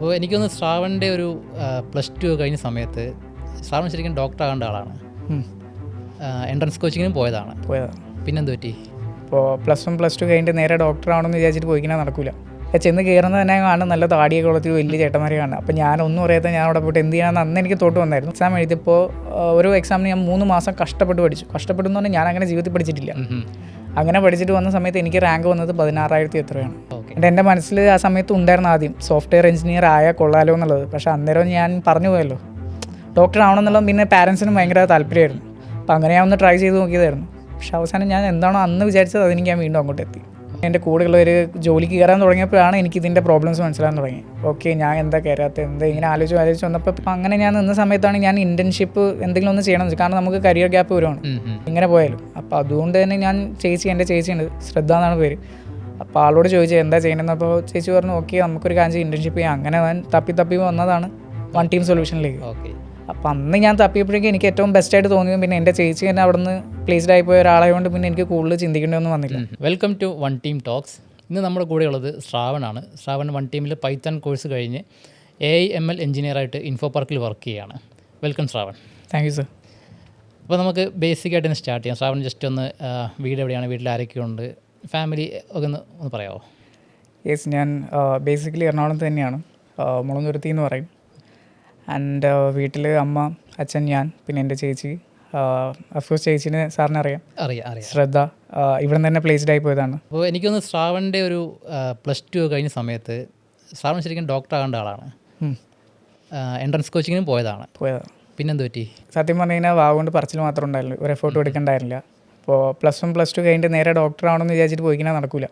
അപ്പോൾ എനിക്കൊന്ന് ശ്രാവണിൻ്റെ ഒരു +2 കഴിഞ്ഞ സമയത്ത് ശ്രാവൺ ശരിക്കും ഡോക്ടർ ആകേണ്ട ആളാണ്. എൻട്രൻസ് കോച്ചിങ്ങിനും പോയതാണ്. പിന്നെന്ത് പറ്റി? ഇപ്പോൾ +1 +2 കഴിഞ്ഞിട്ട് നേരെ ഡോക്ടർ ആവണമെന്ന് വിചാരിച്ചിട്ട് പോയിക്കാൻ നടക്കില്ല. ചെന്ന് കയറുന്നത് തന്നെ കാണും നല്ല താടിയൊക്കെ ഉള്ളത്തിൽ വലിയ ചേട്ടന്മാരെ കാണും. അപ്പോൾ ഞാനൊന്നും അറിയാത്ത ഞാൻ അവിടെ പോയിട്ട് എന്ത് ചെയ്യണമെന്ന് അന്ന് എനിക്ക് തോട്ട് വന്നായിരുന്നു. എക്സാം എഴുതിയപ്പോൾ ഒരു എക്സാമിന് ഞാൻ 3 മാസം കഷ്ടപ്പെട്ട് പഠിച്ചു. കഷ്ടപ്പെട്ടെന്ന് പറഞ്ഞാൽ ഞാൻ അങ്ങനെ ജീവിതത്തിൽ പഠിച്ചിട്ടില്ല. അങ്ങനെ പഠിച്ചിട്ട് വന്ന സമയത്ത് എനിക്ക് റാങ്ക് വന്നത് 16,000 എത്രയാണ്. എൻ്റെ മനസ്സിൽ ആ സമയത്ത് ഉണ്ടായിരുന്ന ആദ്യം സോഫ്റ്റ്വെയർ എഞ്ചിനീയർ ആയാൽ കൊള്ളാലോ എന്നുള്ളത്. പക്ഷേ അന്നേരം ഞാൻ പറഞ്ഞു പോയല്ലോ ഡോക്ടർ ആവണമെന്നുള്ളത്. പിന്നെ പാരൻസിനും ഭയങ്കര താല്പര്യമായിരുന്നു. അപ്പോൾ അങ്ങനെ ഞാൻ ഒന്ന് ട്രൈ ചെയ്ത് നോക്കിയതായിരുന്നു. പക്ഷേ അവസാനം ഞാൻ എന്താണോ അന്ന് വിചാരിച്ചത് അതെനിക്ക് ഞാൻ വീണ്ടും അങ്ങോട്ട് എത്തി. എൻ്റെ കൂടെയുള്ളവർ ജോലിക്ക് കയറാൻ തുടങ്ങിയപ്പോഴാണ് എനിക്കിതിൻ്റെ പ്രോബ്ലംസ് മനസ്സിലാകാൻ തുടങ്ങി. ഓക്കെ, ഞാൻ എന്താ കയറാത്ത എന്താ ഇങ്ങനെ ആലോചിച്ച് വന്നപ്പോൾ അങ്ങനെ ഞാൻ നിന്ന സമയത്താണ് ഞാൻ ഇൻറ്റേൺഷിപ്പ് എന്തെങ്കിലും ഒന്ന് ചെയ്യണമെന്ന് വെച്ചാൽ, കാരണം നമുക്ക് കരിയർ ഗ്യാപ്പ് വരുവാണ് ഇങ്ങനെ പോയാലും. അപ്പോൾ അതുകൊണ്ട് തന്നെ ഞാൻ എൻ്റെ ചേച്ചിയുണ്ട്, ശ്രദ്ധ എന്നാണ് പേര്. അപ്പോൾ ആളോട് ചോദിച്ചത് എന്താ ചെയ്യണമെന്ന്. അപ്പോൾ ചേച്ചി പറഞ്ഞു ഓക്കെ നമുക്കൊരു കാര്യം ഇൻറ്റേൺഷിപ്പ് ചെയ്യാം. അങ്ങനെ ഞാൻ തപ്പി വന്നതാണ് വൺ ടീം സൊല്യൂഷനിലേക്ക്. അപ്പോൾ അന്ന് ഞാൻ തപ്പിയപ്പോഴേക്കും എനിക്ക് ഏറ്റവും ബെസ്റ്റായിട്ട് തോന്നിയത് പിന്നെ എൻ്റെ ചേച്ചി തന്നെ അവിടെ നിന്ന് പ്ലേസ്ഡ് ആയിപ്പോയ ഒരാളായതുകൊണ്ട് പിന്നെ എനിക്ക് കൂടുതൽ ചിന്തിക്കേണ്ടതൊന്നും വന്നില്ല. Welcome to one team talks. ഇന്ന് നമ്മുടെ കൂടെയുള്ളത് ശ്രാവണാണ്. ശ്രാവൺ വൺ ടീമിൽ പൈത്തൺ കോഴ്സ് കഴിഞ്ഞ് AI/ML എഞ്ചിനീയറായിട്ട് ഇൻഫോ പാർക്കിൽ വർക്ക് ചെയ്യുകയാണ്. Welcome Shravan. Thank you sir. അപ്പോൾ നമുക്ക് ബേസിക്കായിട്ട് ഒന്ന് സ്റ്റാർട്ട് ചെയ്യാം. ശ്രാവൺ ജസ്റ്റ് ഒന്ന് വീട് എവിടെയാണ്, വീട്ടിൽ ആരൊക്കെയുണ്ട്, ഫാമിലി ഒക്കെ ഒന്ന് പറയാമോ? യെസ്, ഞാൻ ബേസിക്കലി എറണാകുളത്ത് തന്നെയാണ്, മുളന്തുരുത്തി എന്ന് പറയും. ആൻഡ് വീട്ടിൽ അമ്മ, അച്ഛൻ, ഞാൻ, പിന്നെ എൻ്റെ ചേച്ചി. അഫ്കോഴ്സ് ചേച്ചിനെ സാറിന് അറിയാം, ശ്രദ്ധ. ഇവിടെ തന്നെ പ്ലേസ്ഡ് ആയി പോയതാണ്. അപ്പോൾ എനിക്കൊന്ന് ശ്രാവണിൻ്റെ ഒരു +2 കഴിഞ്ഞ സമയത്ത് ശ്രാവൺ ശരിക്കും ഡോക്ടർ ആകേണ്ട ആളാണ്. എൻട്രൻസ് കോച്ചിങ്ങിനും പോയതാണ്. പിന്നെന്ത് പറ്റി? സത്യം പറഞ്ഞു കഴിഞ്ഞാൽ വാഗുകൊണ്ട് പറച്ചിൽ മാത്രം ഉണ്ടായിരുന്നു, ഒരു എഫേർട്ട് എടുക്കണ്ടായിരുന്നില്ല. അപ്പോൾ +1 +2 കഴിഞ്ഞിട്ട് നേരെ ഡോക്ടർ ആവണമെന്ന് വിചാരിച്ചിട്ട് പോയിക്കാൻ നടക്കില്ല.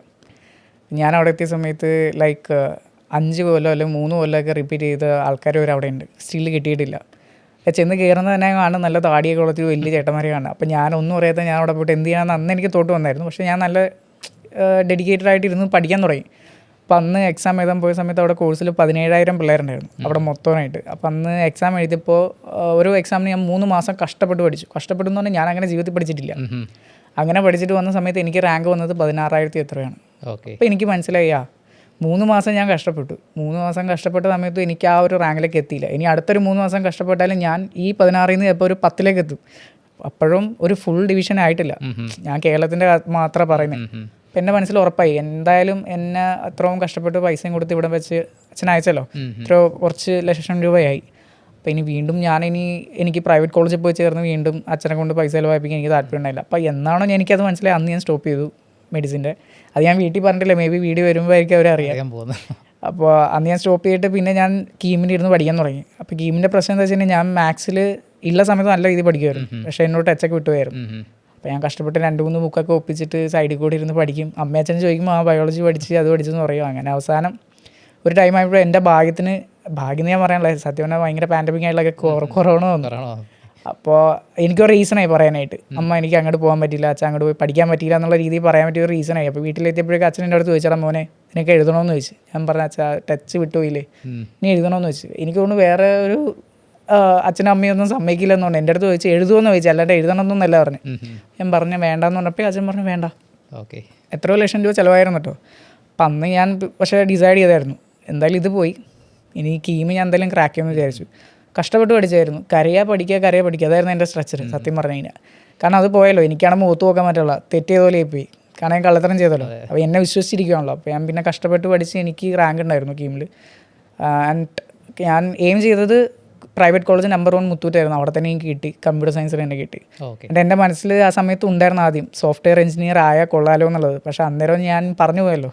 ഞാൻ അവിടെ എത്തിയ സമയത്ത് ലൈക്ക് 5 കൊല്ലം അല്ലെങ്കിൽ 3 കൊല്ലമൊക്കെ റിപ്പീറ്റ് ചെയ്ത ആൾക്കാർ വരെ അവിടെ ഉണ്ട്, സ്റ്റിൽ കിട്ടിയിട്ടില്ല. ചെന്ന് കയറുന്നത് തന്നെ കാണും നല്ല താടിയൊക്കെ ഉള്ളത്തിൽ വലിയ ചേട്ടന്മാരെ കാണും. അപ്പോൾ ഞാനൊന്നും അറിയാത്ത ഞാൻ അവിടെ പോയിട്ട് എന്ത് ചെയ്യണമെന്ന് അന്ന് എനിക്ക് തോട്ട് വന്നായിരുന്നു. പക്ഷേ ഞാൻ നല്ല ഡെഡിക്കേറ്റഡ് ആയിട്ട് ഇരുന്ന് പഠിക്കാൻ തുടങ്ങി. അപ്പോൾ അന്ന് എക്സാം എഴുതാൻ പോയ സമയത്ത് അവിടെ കോഴ്സിൽ 17,000 പിള്ളേരുണ്ടായിരുന്നു അവിടെ മൊത്തമായിട്ട്. അപ്പോൾ അന്ന് എക്സാം എഴുതിയപ്പോൾ ഒരു എക്സാമിന് ഞാൻ 3 മാസം കഷ്ടപ്പെട്ട് പഠിച്ചു. കഷ്ടപ്പെട്ടെന്ന് പറഞ്ഞാൽ ഞാൻ അങ്ങനെ ജീവിതത്തിൽ പഠിച്ചിട്ടില്ല. അങ്ങനെ പഠിച്ചിട്ട് വന്ന സമയത്ത് എനിക്ക് റാങ്ക് വന്നത് 16,000 എത്രയാണ്. അപ്പോൾ എനിക്ക് മനസ്സിലായി 3 മാസം ഞാൻ കഷ്ടപ്പെട്ടു. 3 മാസം കഷ്ടപ്പെട്ട സമയത്ത് എനിക്ക് ആ ഒരു റാങ്കിലേക്ക് എത്തിയില്ല. ഇനി അടുത്തൊരു 3 മാസം കഷ്ടപ്പെട്ടാലും ഞാൻ ഈ 16ൽ നിന്ന് ഇപ്പോൾ ഒരു 10ലേക്ക് എത്തും. അപ്പോഴും ഒരു ഫുൾ ഡിവിഷൻ ആയിട്ടില്ല. ഞാൻ കേരളത്തിൻ്റെ മാത്രമേ പറയുന്നത്. അപ്പം എൻ്റെ മനസ്സിൽ ഉറപ്പായി എന്തായാലും എന്നെ അത്രയും കഷ്ടപ്പെട്ട് പൈസയും കൊടുത്ത് ഇവിടെ വെച്ച് അച്ഛൻ അയച്ചല്ലോ, കുറച്ച് ലക്ഷം രൂപയായി. അപ്പോൾ ഇനി വീണ്ടും എനിക്ക് പ്രൈവറ്റ് കോളേജിൽ പോയി ചേർന്ന് വീണ്ടും അച്ഛനെ കൊണ്ട് പൈസ ചിലവായിപ്പിക്കാൻ എനിക്ക് താല്പര്യം ഉണ്ടായില്ല. അപ്പോൾ എന്നാണോ എനിക്കത് മനസ്സിലായി അന്ന് ഞാൻ സ്റ്റോപ്പ് ചെയ്തു മെഡിസിൻ്റെ. അത് ഞാൻ വീട്ടിൽ പറഞ്ഞിട്ടില്ല, മേ ബി വീഡിയോ വരുമ്പോഴായിരിക്കും അവരറിയാൻ പോകുന്നത്. അപ്പോൾ അന്ന് ഞാൻ സ്റ്റോപ്പ് ചെയ്തിട്ട് പിന്നെ ഞാൻ കീമിൻ്റെ ഇരുന്ന് പഠിക്കാൻ തുടങ്ങി. അപ്പോൾ കീമിൻ്റെ പ്രശ്നം എന്താ വെച്ചിട്ടുണ്ടെങ്കിൽ ഞാൻ മാത്സിൽ ഉള്ള സമയത്ത് നല്ല രീതിയിൽ പഠിക്കുമായിരുന്നു, പക്ഷേ എന്നോട് ടച്ചൊക്കെ വിട്ടുപോയായിരുന്നു. അപ്പോൾ ഞാൻ കഷ്ടപ്പെട്ട് 2-3 ബുക്കൊക്കെ ഒപ്പിച്ചിട്ട് സൈഡിൽ കൂടി ഇരുന്ന് പഠിക്കും. അമ്മയച്ഛൻ ചോദിക്കുമ്പോൾ ബയോളജി പഠിച്ച് അത് പഠിച്ചെന്ന് പറയും. അങ്ങനെ അവസാനം ഒരു ടൈം ആയപ്പോൾ എൻ്റെ ഭാഗ്യം ഞാൻ പറയാനുള്ള സത്യം പറഞ്ഞാൽ ഭയങ്കര പാൻഡമിക് ആയിട്ടുള്ള കൊറോണ വന്നു. അപ്പോൾ എനിക്കൊരു റീസണായി പറയാനായിട്ട്. അമ്മ എനിക്ക് അങ്ങോട്ട് പോകാൻ പറ്റില്ല, അച്ഛൻ അങ്ങോട്ട് പോയി പഠിക്കാൻ പറ്റില്ല എന്നുള്ള രീതിയിൽ പറയാൻ പറ്റിയ ഒരു റീസണായി. അപ്പോൾ വീട്ടിലെത്തിയപ്പോഴേക്കും അച്ഛൻ എൻ്റെ അടുത്ത് ചോദിച്ചാൽ മോനെ നിനക്ക് എഴുതണമെന്ന് ചോദിച്ചു. ഞാൻ പറഞ്ഞ അച്ഛാ ടച്ച് വിട്ടുപോയില്ലേ, നീ എഴുതണമെന്ന് വെച്ചു. എനിക്ക് തോന്നുന്നു വേറെ ഒരു അച്ഛനും അമ്മയൊന്നും സമ്മതിക്കില്ലെന്നുണ്ട്. എൻ്റെ അടുത്ത് ചോദിച്ചു എഴുതുമെന്ന് ചോദിച്ചു, അല്ലാണ്ട് എഴുതണമെന്നല്ല പറഞ്ഞു. ഞാൻ പറഞ്ഞു വേണ്ടാന്ന് പറഞ്ഞപ്പോൾ അച്ഛൻ പറഞ്ഞു വേണ്ട. എത്രയോ ലക്ഷം രൂപ ചിലവായിരുന്നു കേട്ടോ. അപ്പം അന്ന് ഞാൻ പക്ഷേ ഡിസൈഡ് ചെയ്തായിരുന്നു എന്തായാലും ഇത് പോയി, ഇനി കീമ് ഞാൻ എന്തായാലും ക്രാക്ക് ചെയ്യുമെന്ന് വിചാരിച്ചു. കഷ്ടപ്പെട്ട് പഠിച്ചായിരുന്നു, കരയാ പഠിക്കുക അതായിരുന്നു എൻ്റെ സ്ട്രക്ചർ സത്യം പറഞ്ഞു കഴിഞ്ഞാൽ. കാരണം അത് പോയല്ലോ, എനിക്കാണ് മുഖത്ത് നോക്കാൻ പറ്റുള്ള, തെറ്റിയത് പോലെ പോയി. കാരണം ഞാൻ കള്ളത്തരം ചെയ്തല്ലോ. അപ്പോൾ എന്നെ വിശ്വസിച്ചിരിക്കുകയാണല്ലോ. അപ്പോൾ ഞാൻ പിന്നെ കഷ്ടപ്പെട്ട് പഠിച്ച് എനിക്ക് റാങ്ക് ഉണ്ടായിരുന്നു കീമിൽ. ആൻഡ് ഞാൻ എയിം ചെയ്തത് പ്രൈവറ്റ് കോളേജ് നമ്പർ 1 മുത്തൂറ്റായിരുന്നു. അവിടെ തന്നെ എനിക്ക് കിട്ടി, കമ്പ്യൂട്ടർ സയൻസിൽ തന്നെ കിട്ടി. എൻ്റെ മനസ്സിൽ ആ സമയത്ത് ഉണ്ടായിരുന്ന ആദ്യം സോഫ്റ്റ്വെയർ എഞ്ചിനീയർ ആയാൽ കൊള്ളാലോ എന്നുള്ളത്. പക്ഷേ അന്നേരം ഞാൻ പറഞ്ഞു പോയല്ലോ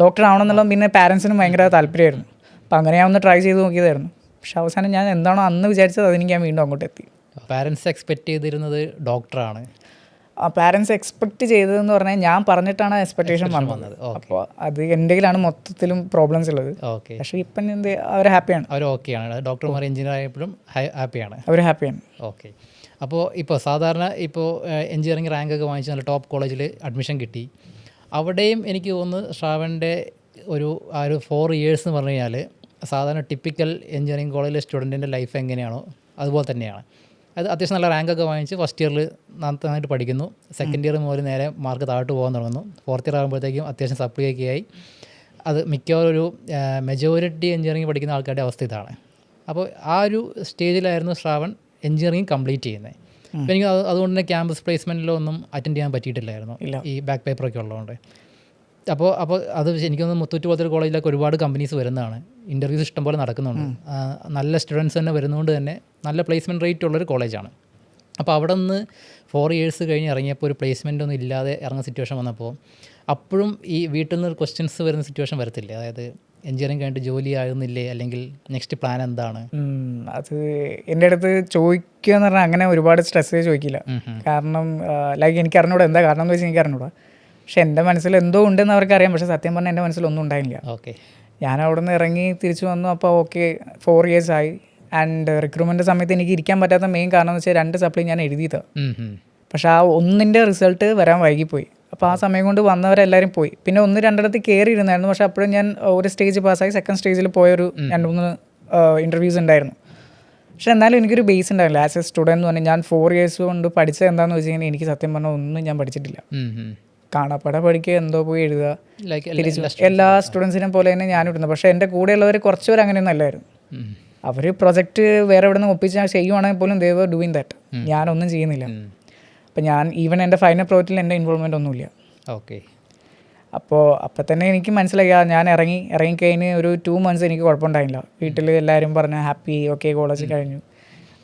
ഡോക്ടർ ആവണമെന്നുള്ളത്. പിന്നെ പാരൻസിനും ഭയങ്കര താല്പര്യമായിരുന്നു. അപ്പോൾ അങ്ങനെ ഞാൻ ഒന്ന് ട്രൈ ചെയ്ത് നോക്കിയതായിരുന്നു. പക്ഷേ അവസാനം ഞാൻ എന്താണോ അന്ന് വിചാരിച്ചത് അതെനിക്ക് ഞാൻ വീണ്ടും അങ്ങോട്ട് എത്തി. പാരൻസ് എക്സ്പെക്റ്റ് ചെയ്തിരുന്നത് ഡോക്ടറാണ്. പാരൻസ് എക്സ്പെക്റ്റ് ചെയ്തതെന്ന് പറഞ്ഞാൽ ഞാൻ പറഞ്ഞിട്ടാണ് എക്സ്പെക്റ്റേഷൻ വന്നത്. അപ്പോൾ അത് എൻ്റെ കയ്യിലാണ് മൊത്തത്തിലും പ്രോബ്ലംസ് ഉള്ളത്. പക്ഷേ ഇപ്പം അവർ ഹാപ്പിയാണ്. അവർ ഓക്കെയാണ്, ഡോക്ടർമാർ എഞ്ചിനീയർ ആയപ്പോഴും ഹാപ്പിയാണ്, അവർ ഹാപ്പിയാണ്. ഓക്കെ. അപ്പോൾ ഇപ്പോൾ സാധാരണ എഞ്ചിനീയറിംഗ് റാങ്കൊക്കെ വാങ്ങിച്ച് നല്ല ടോപ്പ് കോളേജിൽ അഡ്മിഷൻ കിട്ടി. അവിടെയും എനിക്ക് തോന്നുന്നു ശ്രാവണിൻ്റെ ഒരു 4 years എന്ന് പറഞ്ഞു കഴിഞ്ഞാൽ സാധാരണ ടിപ്പിക്കൽ എഞ്ചിനീയറിംഗ് കോളേജിലെ സ്റ്റുഡൻറ്റിൻ്റെ ലൈഫ് എങ്ങനെയാണോ അതുപോലെ തന്നെയാണ്. അത് അത്യാവശ്യം നല്ല റാങ്കൊക്കെ വാങ്ങിച്ച് ഫസ്റ്റ് ഇയറിൽ നന്നായിട്ട് പഠിക്കുന്നു. സെക്കൻഡ് ഇയർ മുതൽ നേരെ മാർക്ക് താഴോട്ട് പോകാൻ തുടങ്ങുന്നു. 4th year ആകുമ്പോഴത്തേക്കും അത്യാവശ്യം സപ്ലിയൊക്കെ ആയി അത് മിക്കവാറും ഒരു മെജോറിറ്റി എഞ്ചിനീയറിംഗ് പഠിക്കുന്ന ആൾക്കാരുടെ അവസ്ഥ ഇതാണ്. അപ്പോൾ ആ ഒരു സ്റ്റേജിലായിരുന്നു ശ്രാവൺ എഞ്ചിനീയറിംഗ് കംപ്ലീറ്റ് ചെയ്യുന്നത്. അപ്പോൾ എനിക്ക് അതുകൊണ്ട് തന്നെ ക്യാമ്പസ് പ്ലേസ്മെൻറ്റിലോ ഒന്നും അറ്റൻഡ് ചെയ്യാൻ പറ്റിയിട്ടില്ലായിരുന്നു, ഈ ബാക്ക് പേപ്പറൊക്കെ ഉള്ളതുകൊണ്ട്. അപ്പോൾ അത് എനിക്കൊന്ന് മുത്തൂറ്റ് പോലത്തെ കോളേജിലൊക്കെ ഒരുപാട് കമ്പനീസ് വരുന്നതാണ്, ഇൻ്റർവ്യൂസ് ഇഷ്ടംപോലെ നടക്കുന്നുണ്ട്, നല്ല സ്റ്റുഡൻസ് തന്നെ വരുന്നതുകൊണ്ട് തന്നെ നല്ല പ്ലേസ്മെൻറ്റ് റേറ്റ് ഉള്ളൊരു കോളേജാണ്. അപ്പോൾ അവിടെ നിന്ന് 4 years കഴിഞ്ഞ് ഇറങ്ങിയപ്പോൾ ഒരു പ്ലേസ്മെൻ്റ് ഒന്നും ഇല്ലാതെ ഇറങ്ങുന്ന സിറ്റുവേഷൻ വന്നപ്പോൾ അപ്പോഴും ഈ വീട്ടിൽ നിന്ന് ക്വസ്റ്റ്യൻസ് വരുന്ന സിറ്റുവേഷൻ വരത്തില്ലേ? അതായത് എഞ്ചിനീയറിംഗ് കഴിഞ്ഞിട്ട് ജോലി ആകുന്നില്ലേ, അല്ലെങ്കിൽ നെക്സ്റ്റ് പ്ലാൻ എന്താണ്? അത് എൻ്റെ അടുത്ത് ചോദിക്കുക എന്ന് പറഞ്ഞാൽ അങ്ങനെ ഒരുപാട് സ്ട്രെസ് ചോദിക്കില്ല. കാരണം ലൈക്ക് എനിക്ക് അറിഞ്ഞൂടാ എന്താ കാരണം എന്ന് വെച്ചാൽ എനിക്ക് അറിഞ്ഞൂടാ. പക്ഷെ എൻ്റെ മനസ്സിൽ എന്തോ ഉണ്ടെന്ന് അവർക്ക് അറിയാം. പക്ഷേ സത്യം പറഞ്ഞാൽ എൻ്റെ മനസ്സിലൊന്നും ഉണ്ടായില്ല. ഓക്കെ, ഞാൻ അവിടെ നിന്ന് ഇറങ്ങി തിരിച്ചു വന്നു. അപ്പോൾ ഓക്കെ 4 years ആയി. ആൻഡ് റിക്രൂട്ട്മെൻറ്റ് സമയത്ത് എനിക്ക് ഇരിക്കാൻ പറ്റാത്ത മെയിൻ കാരണം എന്ന് വെച്ചാൽ 2 സപ്ലി ഞാൻ എഴുതിയത്. പക്ഷേ ആ ഒന്നിൻ്റെ റിസൾട്ട് വരാൻ വൈകിപ്പോയി. അപ്പോൾ ആ സമയം കൊണ്ട് വന്നവരെല്ലാവരും പോയി. പിന്നെ 1-2 കയറി ഇരുന്നായിരുന്നു. പക്ഷേ അപ്പോഴും ഞാൻ ഒരു സ്റ്റേജ് പാസ്സായി. സെക്കൻഡ് സ്റ്റേജിൽ പോയൊരു 2-3 ഇൻ്റർവ്യൂസ് ഉണ്ടായിരുന്നു. പക്ഷേ എന്നാലും എനിക്കൊരു ബേസ് ഉണ്ടായില്ല. ആസ് എ സ്റ്റുഡൻറ്റ് എന്ന് പറഞ്ഞാൽ ഞാൻ 4 years കൊണ്ട് പഠിച്ചത് എന്താണെന്ന് വെച്ച് കഴിഞ്ഞാൽ എനിക്ക് സത്യം പറഞ്ഞാൽ ഒന്നും ഞാൻ പഠിച്ചിട്ടില്ല. കാണാപ്പാട പഠിക്കുക, എന്തോ പോയി എഴുതുക, തിരിച്ചു എല്ലാ സ്റ്റുഡൻസിനും പോലെ തന്നെ ഞാനും ഇടുന്നത്. പക്ഷേ എൻ്റെ കൂടെയുള്ളവർ കുറച്ചുപേർ അങ്ങനെയൊന്നും അല്ലായിരുന്നു. അവർ പ്രൊജക്റ്റ് വേറെ എവിടെ നിന്ന് ഒപ്പിച്ച് ചെയ്യുവാണെങ്കിൽ പോലും ദേ വർ ഡൂയിങ് ദാറ്റ്. ഞാനൊന്നും ചെയ്യുന്നില്ല. അപ്പം ഞാൻ ഈവൻ എൻ്റെ ഫൈനൽ പ്രോജക്റ്റിൽ എൻ്റെ ഇൻവോൾവ്മെൻ്റ് ഒന്നുമില്ല. ഓക്കെ. അപ്പോൾ തന്നെ എനിക്ക് മനസ്സിലായി ഞാൻ ഇറങ്ങിക്കഴിഞ്ഞ് ഒരു 2 months എനിക്ക് കുഴപ്പമുണ്ടായില്ല. വീട്ടിൽ എല്ലാവരും പറഞ്ഞ് ഹാപ്പി, ഓക്കെ കോളേജ് കഴിഞ്ഞു.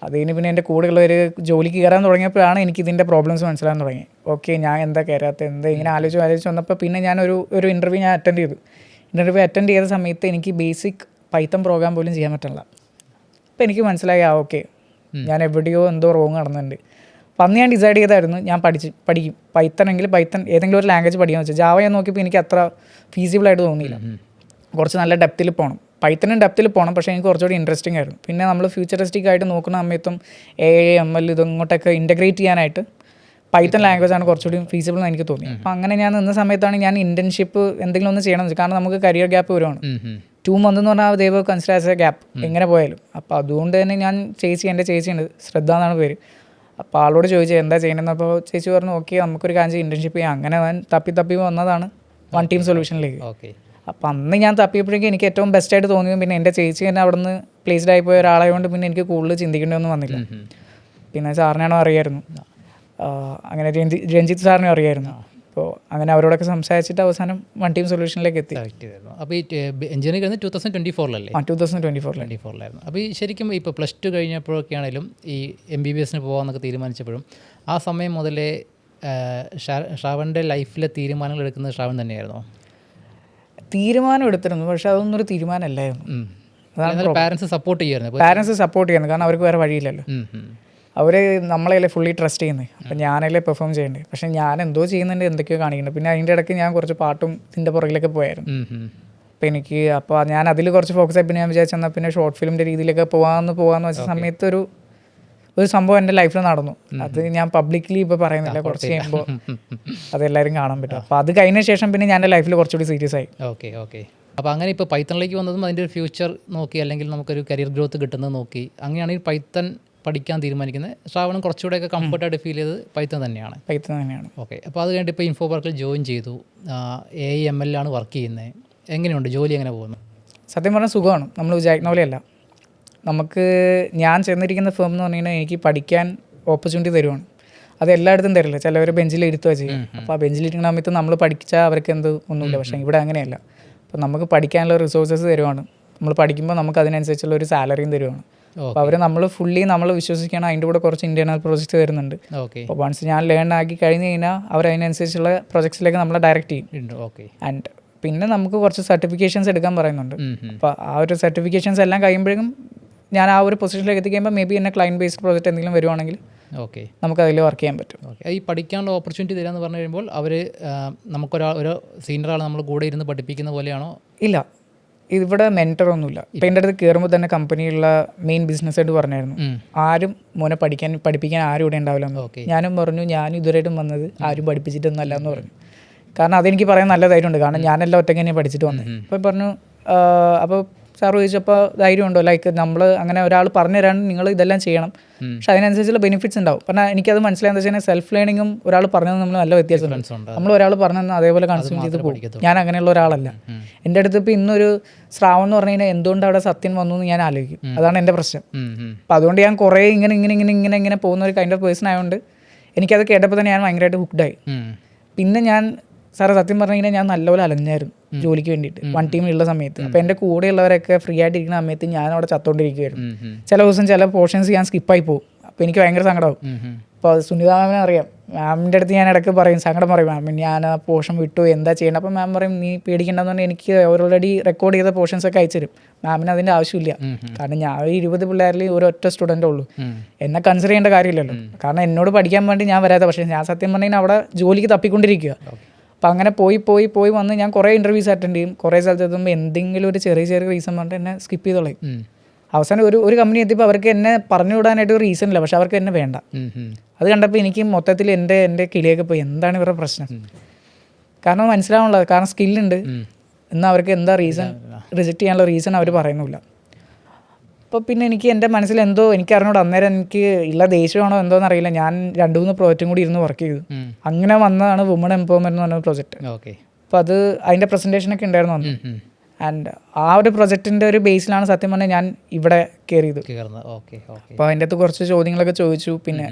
അത് കഴിഞ്ഞ് പിന്നെ എൻ്റെ കൂടെയുള്ളവർ ജോലിക്ക് കയറാൻ തുടങ്ങിയപ്പോഴാണ് എനിക്ക് ഇതിൻ്റെ പ്രോബ്ലംസ് മനസ്സിലാകാൻ തുടങ്ങി. ഓക്കെ, ഞാൻ എന്താ കയറാത്തത്, എന്താ ഇങ്ങനെ ആലോചിച്ച് വന്നപ്പോൾ പിന്നെ ഞാൻ ഒരു ഇൻ്റർവ്യൂ ഞാൻ അറ്റൻഡ് ചെയ്തു. ഇൻ്റർവ്യൂ അറ്റൻഡ് ചെയ്ത സമയത്ത് എനിക്ക് ബേസിക് പൈത്തൺ പ്രോഗ്രാം പോലും ചെയ്യാൻ പറ്റില്ല. അപ്പോൾ എനിക്ക് മനസ്സിലായി ഓക്കെ ഞാൻ എവിടെയോ എന്തോ റോങ് നടന്നിട്ടുണ്ട്. അപ്പോൾ അന്ന് ഞാൻ ഡിസൈഡ് ചെയ്തായിരുന്നു ഞാൻ പഠിക്കും പൈത്തൺ എങ്കിൽ പൈത്തൺ ഏതെങ്കിലും ഒരു ലാംഗ്വേജ് പഠിക്കാമെന്ന് വെച്ചാൽ. ജാവ ഞാൻ നോക്കിയപ്പോൾ എനിക്ക് അത്ര ഫീസിബിളായിട്ട് തോന്നിയില്ല. കുറച്ച് നല്ല ഡെപ്തിൽ പോകണം, പൈത്തനും ഡെപ്തിൽ പോകണം. പക്ഷേ എനിക്ക് കുറച്ചുകൂടി ഇൻട്രസ്റ്റിംഗ് ആയിരുന്നു. പിന്നെ നമ്മൾ ഫ്യൂച്ചറിസ്റ്റിക് ആയിട്ട് നോക്കുന്ന സമയത്തും AI ML ഇതങ്ങോട്ടൊക്കെ ഇൻ്റഗ്രേറ്റ് ചെയ്യാനായിട്ട് പൈത്തൺ ലാംഗ്വേജ് ആണ് കുറച്ചുകൂടി ഫീസിബിൾ എന്ന് എനിക്ക് തോന്നി. അപ്പോൾ അങ്ങനെ ഞാൻ നിന്ന സമയത്താണ് ഞാൻ ഇൻറ്റേൺഷിപ്പ് എന്തെങ്കിലും ഒന്ന് ചെയ്യണമെന്ന് വെച്ചാൽ. കാരണം നമുക്ക് കരിയർ ഗ്യാപ്പ് വരുവാണ്. 2 months എന്ന് പറഞ്ഞാൽ ദേ വർ കൺസിഡർ ആസ് എ ഗ്യാപ്പ് എങ്ങനെ പോയാലും. അപ്പോൾ അതുകൊണ്ട് തന്നെ ഞാൻ എൻ്റെ ചേച്ചിയുണ്ട്, ശ്രദ്ധ എന്നാണ് പേര്. അപ്പോൾ ആളോട് ചോദിച്ചത് എന്താ ചെയ്യണമെന്ന്. അപ്പോൾ ചേച്ചി പറഞ്ഞു ഓക്കെ നമുക്കൊരു കാര്യം ഇൻറ്റേൺഷിപ്പ് ചെയ്യാം. അങ്ങനെ ഞാൻ തപ്പി വന്നതാണ് വൺ ടീം സൊല്യൂഷനിലേക്ക്. അപ്പോൾ അന്ന് ഞാൻ തപ്പിയപ്പോഴേക്കും എനിക്ക് ഏറ്റവും ബെസ്റ്റായിട്ട് തോന്നിയതും പിന്നെ എൻ്റെ ചേച്ചി തന്നെ അവിടെ നിന്ന് പ്ലേസ്ഡ് ആയിപ്പോയ ഒരാളായതുകൊണ്ട് പിന്നെ എനിക്ക് കൂടുതൽ ചിന്തിക്കേണ്ടതൊന്നും വന്നില്ല. പിന്നെ സാറിനാണോ അറിയായിരുന്നു, അങ്ങനെ രഞ്ജിത്ത് സാറിനും അറിയായിരുന്നു. അപ്പോൾ അങ്ങനെ അവരോടൊക്കെ സംസാരിച്ചിട്ട് അവസാനം വൺ ടീം സൊല്യൂഷനിലേക്ക് എത്തി. അപ്പോൾ ഈ എഞ്ചിനീയറിംഗ് കഴിഞ്ഞ് 2024 2024 അപ്പോൾ ഈ ശരിക്കും ഇപ്പോൾ +2 കഴിഞ്ഞപ്പോഴൊക്കെ ആണെങ്കിലും ഈ MBBS പോകാമെന്നൊക്കെ തീരുമാനിച്ചപ്പോഴും ആ സമയം മുതലേ ശ്രാവണിൻ്റെ ലൈഫിലെ തീരുമാനങ്ങൾ എടുക്കുന്നത് ശ്രാവൺ തന്നെയായിരുന്നോ? തീരുമാനം എടുത്തിരുന്നു, പക്ഷെ അതൊന്നും ഒരു തീരുമാനമല്ലായിരുന്നു. പാരൻസ് സപ്പോർട്ട് ചെയ്യുന്നു കാരണം അവർക്ക് വേറെ വഴിയില്ലല്ലോ. അവർ നമ്മളെയല്ലേ ഫുള്ളി ട്രസ്റ്റ് ചെയ്യുന്നത്. അപ്പം ഞാനല്ലേ പെർഫോം ചെയ്യേണ്ടത്. പക്ഷേ ഞാൻ എന്തോ ചെയ്യുന്നുണ്ട്, എന്തൊക്കെയോ കാണിക്കുന്നുണ്ട്. പിന്നെ അതിൻ്റെ ഇടയ്ക്ക് ഞാൻ കുറച്ച് പാട്ടും ഇതിൻ്റെ പുറകിലൊക്കെ പോയായിരുന്നു. അപ്പോൾ ഞാൻ അതിൽ കുറച്ച് ഫോക്കസ് ആയി. പിന്നെ ഞാൻ വിചാരിച്ചെന്നാൽ പിന്നെ ഷോർട്ട് ഫിലിമിൻ്റെ രീതിയിലൊക്കെ പോകാമെന്ന് വെച്ച സമയത്ത് ഒരു സംഭവം എൻ്റെ ലൈഫിൽ നടന്നു. അത് ഞാൻ പബ്ലിക്കലി ഇപ്പോൾ പറയുന്നില്ല, കുറച്ച് കഴിയുമ്പോൾ അതെല്ലാവരും കാണാൻ പറ്റും. അപ്പോൾ അത് കഴിഞ്ഞ ശേഷം പിന്നെ ഞാൻ എൻ്റെ ലൈഫിൽ കുറച്ചുകൂടി സീരിയസ് ആയി. ഓക്കെ. അപ്പോൾ അങ്ങനെ ഇപ്പോൾ പൈത്തണിലേക്ക് വന്നതും അതിൻ്റെ ഒരു ഫ്യൂച്ചർ നോക്കി, അല്ലെങ്കിൽ നമുക്കൊരു കരിയർ ഗ്രോത്ത് കിട്ടുന്നത് നോക്കി, അങ്ങനെയാണെങ്കിൽ പൈത്തൺ പഠിക്കാൻ തീരുമാനിക്കുന്നത്. ശ്രാവണം കുറച്ചുകൂടെയൊക്കെ കംഫർട്ടായിട്ട് ഫീൽ ചെയ്തത് പൈത്തൺ തന്നെയാണ്. ഓക്കെ. അപ്പോൾ അത് കഴിഞ്ഞിട്ട് ഇപ്പോൾ ഇൻഫോ പാർക്കിൽ ജോയിൻ ചെയ്തു. AI ML ആണ് വർക്ക് ചെയ്യുന്നത്. എങ്ങനെയുണ്ട് ജോലി, എങ്ങനെ പോകുന്നു? സത്യം പറഞ്ഞാൽ സുഖമാണ്. നമ്മൾ വിചാരിക്കുന്ന പോലെയല്ല. നമുക്ക് ഞാൻ ചെന്നിരിക്കുന്ന ഫേം എന്ന് പറഞ്ഞു കഴിഞ്ഞാൽ എനിക്ക് പഠിക്കാൻ ഓപ്പർച്യൂണിറ്റി തരുവാണ്. അത് എല്ലായിടത്തും തരില്ല. ചിലവർ ബെഞ്ചിൽ ഇരുത്തുക ചെയ്യും. അപ്പോൾ ആ ബെഞ്ചിലിരിക്കുന്ന സമയത്ത് നമ്മൾ പഠിച്ചാൽ അവർക്ക് ഒന്നുമില്ല. പക്ഷേ ഇവിടെ അങ്ങനെയല്ല. അപ്പോൾ നമുക്ക് പഠിക്കാനുള്ള റിസോഴ്സസ് തരുവാണ്. നമ്മൾ പഠിക്കുമ്പോൾ നമുക്ക് അതിനനുസരിച്ചുള്ള ഒരു സാലറിയും തരുവാണ്. അപ്പോൾ അവർ നമ്മൾ വിശ്വസിക്കണം. അതിൻ്റെ കൂടെ കുറച്ച് ഇൻറ്റേർണൽ പ്രോജക്റ്റ് വരുന്നുണ്ട്. അപ്പോൾ വൺസ് ഞാൻ ലേൺ ആക്കി കഴിഞ്ഞ് കഴിഞ്ഞാൽ അവർ അതിനനുസരിച്ചുള്ള പ്രോജക്ട്സിലേക്ക് നമ്മളെ ഡയറക്റ്റ് ചെയ്യും. ആൻഡ് പിന്നെ നമുക്ക് കുറച്ച് സർട്ടിഫിക്കേഷൻസ് എടുക്കാൻ പറയുന്നുണ്ട്. അപ്പോൾ ആ ഒരു സർട്ടിഫിക്കേഷൻസ് എല്ലാം കഴിയുമ്പോഴേക്കും ഞാൻ ആ ഒരു പൊസിഷനിലേക്ക് എത്തിക്കുമ്പോൾ മേ ബി എന്നെ ക്ലൈൻറ്റ് ബേസ്ഡ് പ്രോജക്റ്റ് എന്തെങ്കിലും വരുവാണെങ്കിൽ നമുക്കതിൽ വർക്ക് ചെയ്യാൻ പറ്റും. ഈ പഠിക്കാനുള്ള ഓപ്പർച്യൂണിറ്റി തരാമെന്ന് പറഞ്ഞു കഴിയുമ്പോൾ അവർ ഒരു സീനിയർ ആൾ നമ്മൾ കൂടെ ഇരുന്ന് പഠിപ്പിക്കുന്ന പോലെയാണോ? ഇല്ല, ഇവിടെ മെൻറ്ററൊന്നുമില്ല. ഇപ്പം എൻ്റെ അടുത്ത് കയറുമ്പോൾ തന്നെ കമ്പനിയുള്ള മെയിൻ ബിസിനസ് ആയിട്ട് പറഞ്ഞായിരുന്നു ആരും മോനെ പഠിപ്പിക്കാൻ ആരും ഇവിടെ ഉണ്ടാവില്ല. ഞാനും പറഞ്ഞു ഞാനും ഇതുവരെയായിട്ടും വന്നത് ആരും പഠിപ്പിച്ചിട്ടൊന്നുമല്ല എന്ന് പറഞ്ഞു. കാരണം അതെനിക്ക് പറയാൻ നല്ല ധൈര്യമുണ്ട്. കാരണം ഞാനെല്ലാം ഒറ്റയ്ക്ക് തന്നെ പഠിച്ചിട്ട് വന്നത്. അപ്പോൾ പറഞ്ഞു അപ്പോൾ സാർ ചോദിച്ചപ്പോൾ ധൈര്യമുണ്ടോ, ലൈക്ക് നമ്മൾ അങ്ങനെ ഒരാൾ പറഞ്ഞു തരാൻ നിങ്ങൾ ഇതെല്ലാം ചെയ്യണം, പക്ഷെ അതിനനുസരിച്ചുള്ള ബെനിഫിറ്റ്സ് ഉണ്ടാവും. പറഞ്ഞാൽ എനിക്കത് മനസ്സിലായെന്ന് വെച്ച് കഴിഞ്ഞാൽ സെൽഫ് ലേണിങ്ങും ഒരാൾ പറഞ്ഞത് നമ്മൾ നല്ല വ്യത്യാസമുണ്ട്. നമ്മൾ ഒരാൾ പറഞ്ഞാൽ അതേപോലെ കൺസ്യൂം ചെയ്ത് പോകും. ഞാൻ അങ്ങനെയുള്ള ഒരാളല്ല. എൻ്റെ അടുത്ത് ഇപ്പോൾ ഇന്നൊരു ശ്രാവൺ എന്ന് പറഞ്ഞു കഴിഞ്ഞാൽ എന്തുകൊണ്ട് അവിടെ സത്യം വന്നു എന്ന് ഞാൻ ആലോചിക്കും. അതാണ് എൻ്റെ പ്രശ്നം. അപ്പോൾ അതുകൊണ്ട് ഞാൻ കുറേ ഇങ്ങനെ പോകുന്ന ഒരു കൈൻഡ് ഓഫ് പേഴ്സൺ ആയതുകൊണ്ട് എനിക്കത് കേട്ടപ്പോൾ തന്നെ ഞാൻ ഭയങ്കരമായിട്ട് ഹുക്ഡായി. പിന്നെ ഞാൻ സാറേ സത്യം പറഞ്ഞു കഴിഞ്ഞാൽ ഞാൻ നല്ലപോലെ അലഞ്ഞായിരുന്നു ജോലിക്ക് വേണ്ടിയിട്ട് 1 ടീമിലുള്ള സമയത്ത്. അപ്പോൾ എൻ്റെ കൂടെയുള്ളവരൊക്കെ ഫ്രീ ആയിട്ടിരിക്കുന്ന സമയത്ത് ഞാൻ അവിടെ ചത്തോണ്ടിരിക്കുമായിരുന്നു. ചില ദിവസം ചില പോർഷൻസ് ഞാൻ സ്കിപ്പായി പോകും. അപ്പോൾ എനിക്ക് ഭയങ്കര സങ്കടമാവും. അപ്പോൾ സുനിത മാമിനെ അറിയാം, മാമിൻ്റെ അടുത്ത് ഞാൻ ഇടയ്ക്ക് പറയും, സങ്കടം പറയും, മാം ഞാൻ ആ പോർഷൻ വിട്ടു, എന്താ ചെയ്യേണ്ടത്. അപ്പോൾ മാം പറയും നീ പേടിക്കേണ്ടെന്ന് പറഞ്ഞാൽ എനിക്ക് ഓൾറെഡി റെക്കോർഡ് ചെയ്ത പോർഷൻസൊക്കെ അയച്ചു തരും. മാമിന് അതിൻ്റെ ആവശ്യമില്ല. കാരണം ഞാൻ 20 പിള്ളേരിൽ ഒരു ഒറ്റ സ്റ്റുഡൻ്റേ ഉള്ളൂ. എന്നെ കൺസിഡർ ചെയ്യേണ്ട കാര്യമില്ലല്ലോ. കാരണം എന്നോട് പഠിക്കാൻ വേണ്ടി ഞാൻ വരാത്ത, പക്ഷേ ഞാൻ സത്യം പറഞ്ഞാൽ അവിടെ ജോലിക്ക് തപ്പിക്കൊണ്ടിരിക്കുക. അപ്പോൾ അങ്ങനെ പോയി വന്ന് ഞാൻ കുറേ ഇൻ്റർവ്യൂസ് അറ്റൻഡ് ചെയ്യും. കുറേ സ്ഥലത്ത് എത്തുമ്പോൾ എന്തെങ്കിലും ഒരു ചെറിയ റീസൺ പറഞ്ഞിട്ട് എന്നെ സ്കിപ്പ് ചെയ്ത് കളയും. അവസാനം ഒരു കമ്പനി എത്തിയപ്പോൾ അവർക്ക് എന്നെ പറഞ്ഞു വിടാനായിട്ട് ഒരു റീസൺ ഇല്ല, പക്ഷെ അവർക്ക് എന്നെ വേണ്ട. അത് കണ്ടപ്പോൾ എനിക്ക് മൊത്തത്തിൽ എൻ്റെ കിളിയൊക്കെ പോയി, എന്താണ് ഇവരുടെ പ്രശ്നം. കാരണം മനസ്സിലാവുള്ളത്, കാരണം സ്കില്ലുണ്ട് എന്നാൽ അവർക്ക് എന്താ റീസൺ, റിജക്റ്റ് ചെയ്യാനുള്ള റീസൺ അവർ പറയുന്നില്ല. അപ്പോൾ പിന്നെ എനിക്ക് എൻ്റെ മനസ്സിൽ എന്തോ എനിക്കറിഞ്ഞൂടെ, അന്നേരം എനിക്ക് ഉള്ള ദേഷ്യമാണോ എന്തോന്ന് അറിയില്ല, ഞാൻ 2-3 പ്രോജക്റ്റും കൂടി ഇരുന്ന് വർക്ക് ചെയ്തു. അങ്ങനെ വന്നതാണ് വുമൺ എംപവർമെൻറ്റ് എന്ന് പറഞ്ഞ പ്രോജക്റ്റ്. അപ്പോൾ അത് അതിൻ്റെ പ്രസൻറ്റേഷനൊക്കെ ഉണ്ടായിരുന്നു അന്ന്. ആൻഡ് ആ ഒരു പ്രൊജക്റ്റിൻ്റെ ഒരു ബേസിലാണ് സത്യം പറഞ്ഞാൽ ഞാൻ ഇവിടെ കയറിയത്. അപ്പോൾ അതിൻ്റെ അകത്ത് കുറച്ച് ചോദ്യങ്ങളൊക്കെ ചോദിച്ചു. പിന്നെ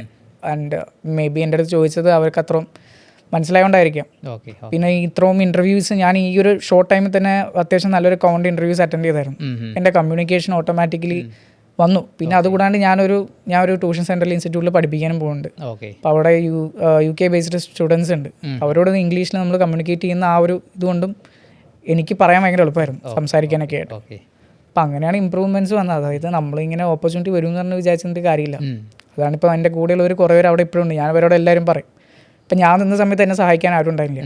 ആൻഡ് മേ ബി എൻ്റെ അടുത്ത് ചോദിച്ചത് അവർക്ക് അത്രയും മനസ്സിലായോണ്ടായിരിക്കാം. പിന്നെ ഇത്രയും ഇൻ്റർവ്യൂസ് ഞാൻ ഈ ഒരു ഷോർട്ട് ടൈമിൽ തന്നെ അത്യാവശ്യം നല്ലൊരു കൗണ്ട് ഇൻ്റർവ്യൂസ് അറ്റൻഡ് ചെയ്തായിരുന്നു. എൻ്റെ കമ്മ്യൂണിക്കേഷൻ ഓട്ടോമാറ്റിക്കലി വന്നു. പിന്നെ അതുകൂടാണ്ട് ഞാനൊരു ട്യൂഷൻ സെൻറ്ററിൽ ഇൻസ്റ്റിറ്റ്യൂട്ടിൽ പഠിപ്പിക്കാനും പോകുന്നുണ്ട്. അപ്പോൾ അവിടെ UK ബേസ്ഡ് സ്റ്റുഡൻസ് ഉണ്ട്. അവരോട് ഇംഗ്ലീഷിൽ നമ്മൾ കമ്മ്യൂണിക്കേറ്റ് ചെയ്യുന്ന ആ ഒരു ഇതുകൊണ്ടും എനിക്ക് പറയാൻ ഭയങ്കര എളുപ്പമായിരുന്നു, സംസാരിക്കാനൊക്കെ ആയിട്ട്. അപ്പം അങ്ങനെയാണ് ഇമ്പ്രൂവ്മെൻറ്റ്സ് വന്നത്. അതായത് നമ്മളിങ്ങനെ ഓപ്പർച്യൂണിറ്റി വരും എന്ന് പറഞ്ഞ് വിചാരിച്ചിട്ട് കാര്യമില്ല. അതാണിപ്പോൾ എൻ്റെ കൂടെയുള്ളവർ കുറേ പേര് അവിടെ ഇപ്പോഴും ഉണ്ട്. ഞാൻ അവരോട് എല്ലാവരും പറയും, ഇപ്പം ഞാൻ നിന്ന സമയത്ത് എന്നെ സഹായിക്കാൻ ആരും ഉണ്ടായില്ല.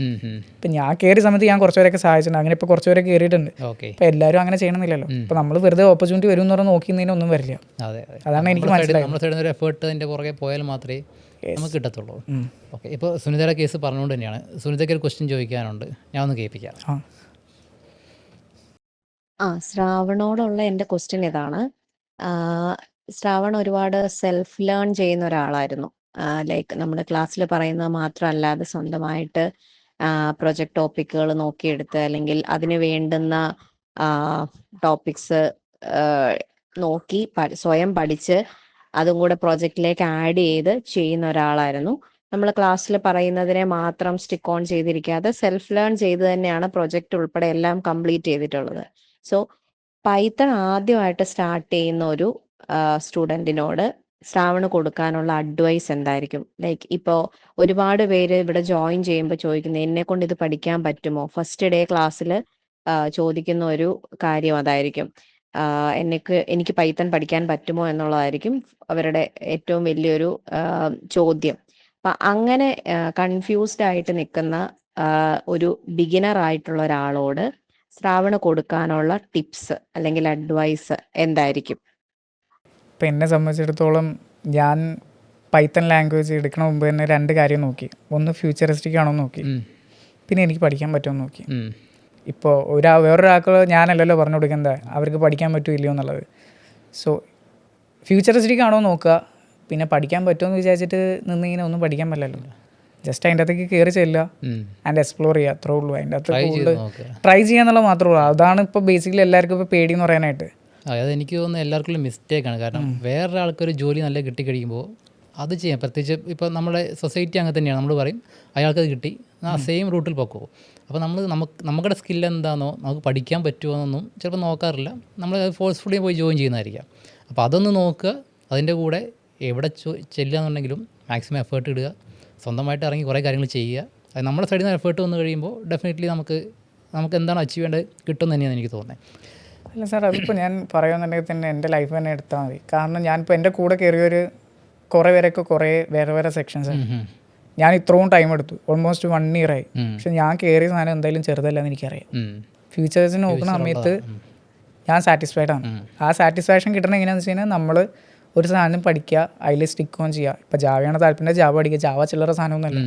ഇപ്പം ഞാൻ കയറിയ സമയത്ത് ഞാൻ കുറച്ചുപേരൊക്കെ സഹായിച്ചിട്ടുണ്ട്. അങ്ങനെ ഇപ്പോൾ കുറച്ചുപേരൊക്കെ കയറിയിട്ടുണ്ട്. അപ്പോൾ എല്ലാവരും അങ്ങനെ ചെയ്യണമെന്നില്ലല്ലോ. ഇപ്പോൾ നമ്മൾ വെറുതെ ഓപ്പർച്യൂണിറ്റി വരും എന്ന് പറഞ്ഞാൽ നോക്കുന്നതിനൊന്നും വരില്ല. അതാണ് എനിക്ക് മനസ്സിലായത്. എഫേർട്ടിൻ്റെ പുറകെ പോയാൽ മാത്രമേ നമുക്ക് കിട്ടത്തുള്ളൂ. ഓക്കെ, ഇപ്പോൾ സുനിതയുടെ കേസ് പറഞ്ഞുകൊണ്ട് തന്നെയാണ് സുനിതയ്ക്ക് ഒരു ക്വസ്റ്റ്യൻ ചോദിക്കാനുണ്ട്, ഞാൻ ഒന്ന് കേൾപ്പിക്കാം. ശ്രാവണോടുള്ള എൻ്റെ ക്വസ്റ്റ്യൻ ഇതാണ്. ശ്രാവൺ ഒരുപാട് സെൽഫ് ലേൺ ചെയ്യുന്ന ഒരാളായിരുന്നു. ലൈക്ക് നമ്മുടെ ക്ലാസ്സിൽ പറയുന്നത് മാത്രമല്ലാതെ സ്വന്തമായിട്ട് പ്രൊജക്ട് ടോപ്പിക്കുകൾ നോക്കിയെടുത്ത് അല്ലെങ്കിൽ അതിന് വേണ്ടുന്ന ടോപ്പിക്സ് നോക്കി സ്വയം പഠിച്ച് അതും കൂടെ പ്രൊജക്റ്റിലേക്ക് ആഡ് ചെയ്ത് ചെയ്യുന്ന ഒരാളായിരുന്നു. നമ്മൾ ക്ലാസ്സിൽ പറയുന്നതിനെ മാത്രം സ്റ്റിക്ക് ഓൺ ചെയ്തിരിക്കാതെ സെൽഫ് ലേൺ ചെയ്ത് തന്നെയാണ് പ്രൊജക്റ്റ് ഉൾപ്പെടെ എല്ലാം കംപ്ലീറ്റ് ചെയ്തിട്ടുള്ളത്. സോ പൈത്തൺ ആദ്യമായിട്ട് സ്റ്റാർട്ട് ചെയ്യുന്ന ഒരു സ്റ്റുഡൻറ്റിനോട് ശ്രാവണ് കൊടുക്കാനുള്ള അഡ്വൈസ് എന്തായിരിക്കും? ലൈക്ക് ഇപ്പോൾ ഒരുപാട് പേര് ഇവിടെ ജോയിൻ ചെയ്യുമ്പോൾ ചോദിക്കുന്നത് എന്നെ കൊണ്ട് ഇത് പഠിക്കാൻ പറ്റുമോ? ഫസ്റ്റ് ഡേ ക്ലാസ്സിൽ ചോദിക്കുന്ന ഒരു കാര്യം അതായിരിക്കും. എനിക്ക് പൈത്തൺ പഠിക്കാൻ പറ്റുമോ എന്നുള്ളതായിരിക്കും അവരുടെ ഏറ്റവും വലിയൊരു ചോദ്യം. അപ്പം അങ്ങനെ കൺഫ്യൂസ്ഡ് ആയിട്ട് നിൽക്കുന്ന ഒരു ബിഗിനർ ആയിട്ടുള്ള ഒരാളോട് ശ്രാവണ് കൊടുക്കാനുള്ള ടിപ്സ് അല്ലെങ്കിൽ അഡ്വൈസ് എന്തായിരിക്കും? ഇപ്പം എന്നെ സംബന്ധിച്ചിടത്തോളം ഞാൻ പൈത്തൺ ലാംഗ്വേജ് എടുക്കണ മുമ്പ് തന്നെ 2 കാര്യം നോക്കി. ഒന്ന് ഫ്യൂച്ചറിസ്റ്റിക് ആണോ നോക്കി, പിന്നെ എനിക്ക് പഠിക്കാൻ പറ്റുമോ നോക്കി. ഇപ്പോൾ വേറൊരാൾക്ക് ഞാനല്ലല്ലോ പറഞ്ഞു കൊടുക്കുന്നത് അവർക്ക് പഠിക്കാൻ പറ്റുമോ എന്നുള്ളത്. സോ ഫ്യൂച്ചറിസ്റ്റിക് ആണോ നോക്കുക, പിന്നെ പഠിക്കാൻ പറ്റുമോ എന്ന് വിചാരിച്ചിട്ട് നിന്നിങ്ങനെ ഒന്നും പഠിക്കാൻ പറ്റില്ലല്ലോ. ജസ്റ്റ് അതിൻ്റെ അകത്തേക്ക് കയറി ചെല്ലുക ആൻഡ് എക്സ്പ്ലോർ ചെയ്യുക, അത്രേ ഉള്ളൂ. അതിൻ്റെ അകത്ത് കൂടുതൽ ട്രൈ ചെയ്യാന്നുള്ളത് മാത്രമേ ഉള്ളൂ. അതാണ് ഇപ്പോൾ ബേസിക്കലി എല്ലാവർക്കും ഇപ്പോൾ പേടിയെന്ന് പറയാനായിട്ട്. അതായത് എനിക്ക് തോന്നുന്നത് എല്ലാവർക്കും മിസ്റ്റേക്കാണ്. കാരണം വേറൊരാൾക്കൊരു ജോലി നല്ല കിട്ടിക്കഴിയുമ്പോൾ അത് ചെയ്യാം. പ്രത്യേകിച്ച് ഇപ്പോൾ നമ്മുടെ സൊസൈറ്റി അങ്ങനെ തന്നെയാണ്. നമ്മൾ പറയും അയാൾക്കത് കിട്ടി, ആ സെയിം റൂട്ടിൽ പൊക്കോ. അപ്പോൾ നമ്മുടെ സ്കില്ല് എന്താണെന്നോ നമുക്ക് പഠിക്കാൻ പറ്റുമോ എന്നൊന്നും ചിലപ്പോൾ നോക്കാറില്ല. നമ്മൾ ഫോഴ്സ്ഫുള്ളി പോയി ജോയിൻ ചെയ്യുന്നതായിരിക്കാം. അപ്പോൾ അതൊന്ന് നോക്കുക. അതിൻ്റെ കൂടെ എവിടെ ചെല്ലുക എന്നുണ്ടെങ്കിലും മാക്സിമം എഫേർട്ട് ഇടുക, സ്വന്തമായിട്ട് ഇറങ്ങി കുറേ കാര്യങ്ങൾ ചെയ്യുക. അത് നമ്മുടെ സൈഡിൽ നിന്ന് എഫേർട്ട് വന്നു കഴിയുമ്പോൾ ഡെഫിനറ്റ്ലി നമുക്ക് എന്താണ് അച്ചീവ് ചെയ്യേണ്ടത് കിട്ടുമെന്ന് തന്നെയാണ് എനിക്ക് തോന്നുന്നത്. അല്ല സാർ, അതിപ്പോൾ ഞാൻ പറയുകയെന്നുണ്ടെങ്കിൽ തന്നെ എൻ്റെ ലൈഫ് തന്നെ എടുത്താൽ മതി. കാരണം ഞാനിപ്പോൾ എൻ്റെ കൂടെ കയറിയൊരു കുറേ പേരൊക്കെ കുറേ വേറെ സെക്ഷൻസ് ആണ്. ഞാൻ ഇത്രയും ടൈം എടുത്തു, ഓൾമോസ്റ്റ് 1 year ആയി. പക്ഷെ ഞാൻ കയറിയ സാധനം എന്തായാലും ചെറുതല്ല എന്ന് എനിക്കറിയാം. ഫ്യൂച്ചേഴ്സിന് നോക്കുന്ന സമയത്ത് ഞാൻ സാറ്റിസ്ഫൈഡ് ആണ്. ആ സാറ്റിസ്ഫാക്ഷൻ കിട്ടണം എങ്ങനെയാണെന്ന് വെച്ച് കഴിഞ്ഞാൽ നമ്മൾ ഒരു സാധനം പഠിക്കുക, അതിൽ സ്റ്റിക്ക് ഓൺ ചെയ്യുക. ഇപ്പോൾ ജാവയാണ് താല്പര്യം, ജാവ പഠിക്കുക. ജാവ ചില്ലറ സാധനമൊന്നുമല്ല.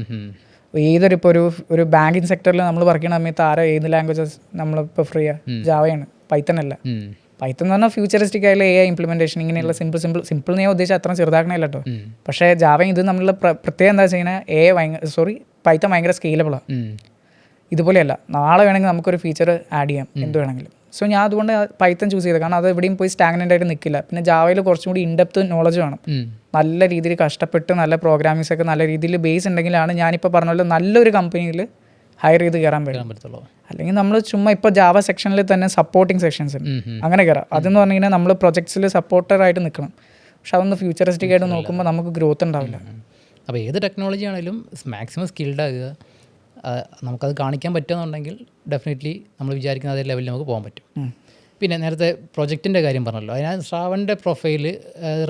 ഏതൊരു ഇപ്പോൾ ഒരു ബാങ്കിങ് സെക്ടറിൽ നമ്മൾ വർക്ക് ചെയ്യുന്ന സമയത്ത് ഏത് ലാംഗ്വേജസ് നമ്മളിപ്പോൾ ഫ്രീ ജാവയാണ്, പൈത്തൺ അല്ല. പൈത്തൺ എന്ന് പറഞ്ഞാൽ ഫ്യൂച്ചറിസ്റ്റിക് ആയുള്ള AI ഇംപ്ലിമെൻറ്റേഷൻ ഇങ്ങനെയുള്ള സിമ്പിൾ ഞാൻ ഉദ്ദേശിച്ച അത്ര ചെറുതാക്കണമല്ല കേട്ടോ. പക്ഷേ ജാവയും ഇത് നമ്മളുടെ പ്രത്യേകം എന്താ വെച്ചാൽ പൈത്തൺ ഭയങ്കര സ്കെയിലബിളാണ്. ഇതുപോലെയല്ല, നാളെ വേണമെങ്കിൽ നമുക്കൊരു ഫീച്ചർ ആഡ് ചെയ്യാം എന്ത് വേണമെങ്കിലും. സോ ഞാൻ അതുകൊണ്ട് പൈത്തൺ ചൂസ് ചെയ്തത്, കാരണം അത് എവിടെയും പോയി സ്റ്റാഗ്നൻ്റ് ആയിട്ട് നിൽക്കില്ല. പിന്നെ ജാവയിൽ കുറച്ചും കൂടി ഇൻഡെപ്ത് നോളജ് വേണം. നല്ല രീതിയിൽ കഷ്ടപ്പെട്ട് നല്ല പ്രോഗ്രാമിങ്സ് ഒക്കെ നല്ല രീതിയിൽ ബേസ് ഉണ്ടെങ്കിലാണ് ഞാനിപ്പോൾ പറഞ്ഞ പോലെ നല്ലൊരു കമ്പനിയിൽ ഹയർ ചെയ്ത് കയറാൻ പറ്റുള്ളൂ. അല്ലെങ്കിൽ നമ്മൾ ചുമ്മാ ഇപ്പോൾ ജാവ സെക്ഷനിൽ തന്നെ സപ്പോർട്ടിങ് സെക്ഷൻസ് ഉണ്ട്, അങ്ങനെ കയറാം. അതെന്ന് പറഞ്ഞു കഴിഞ്ഞാൽ നമ്മൾ പ്രൊജക്ട്സിൽ സപ്പോർട്ടറായിട്ട് നിൽക്കണം. പക്ഷെ അതൊന്ന് ഫ്യൂച്ചറിസ്റ്റിക് ആയിട്ട് നോക്കുമ്പോൾ നമുക്ക് ഗ്രോത്ത് ഉണ്ടാവില്ല. അപ്പോൾ ഏത് ടെക്നോളജി ആണെങ്കിലും മാക്സിമം സ്കിൽഡ് ആകുക, നമുക്കത് കാണിക്കാൻ പറ്റുമെന്നുണ്ടെങ്കിൽ ഡെഫിനറ്റ്ലി നമ്മൾ വിചാരിക്കുന്ന അതേ ലെവലിൽ നമുക്ക് പോകാൻ പറ്റും. പിന്നെ നേരത്തെ പ്രൊജക്റ്റിൻ്റെ കാര്യം പറഞ്ഞല്ലോ, അതിനകത്ത് ശ്രാവണിൻ്റെ പ്രൊഫൈല്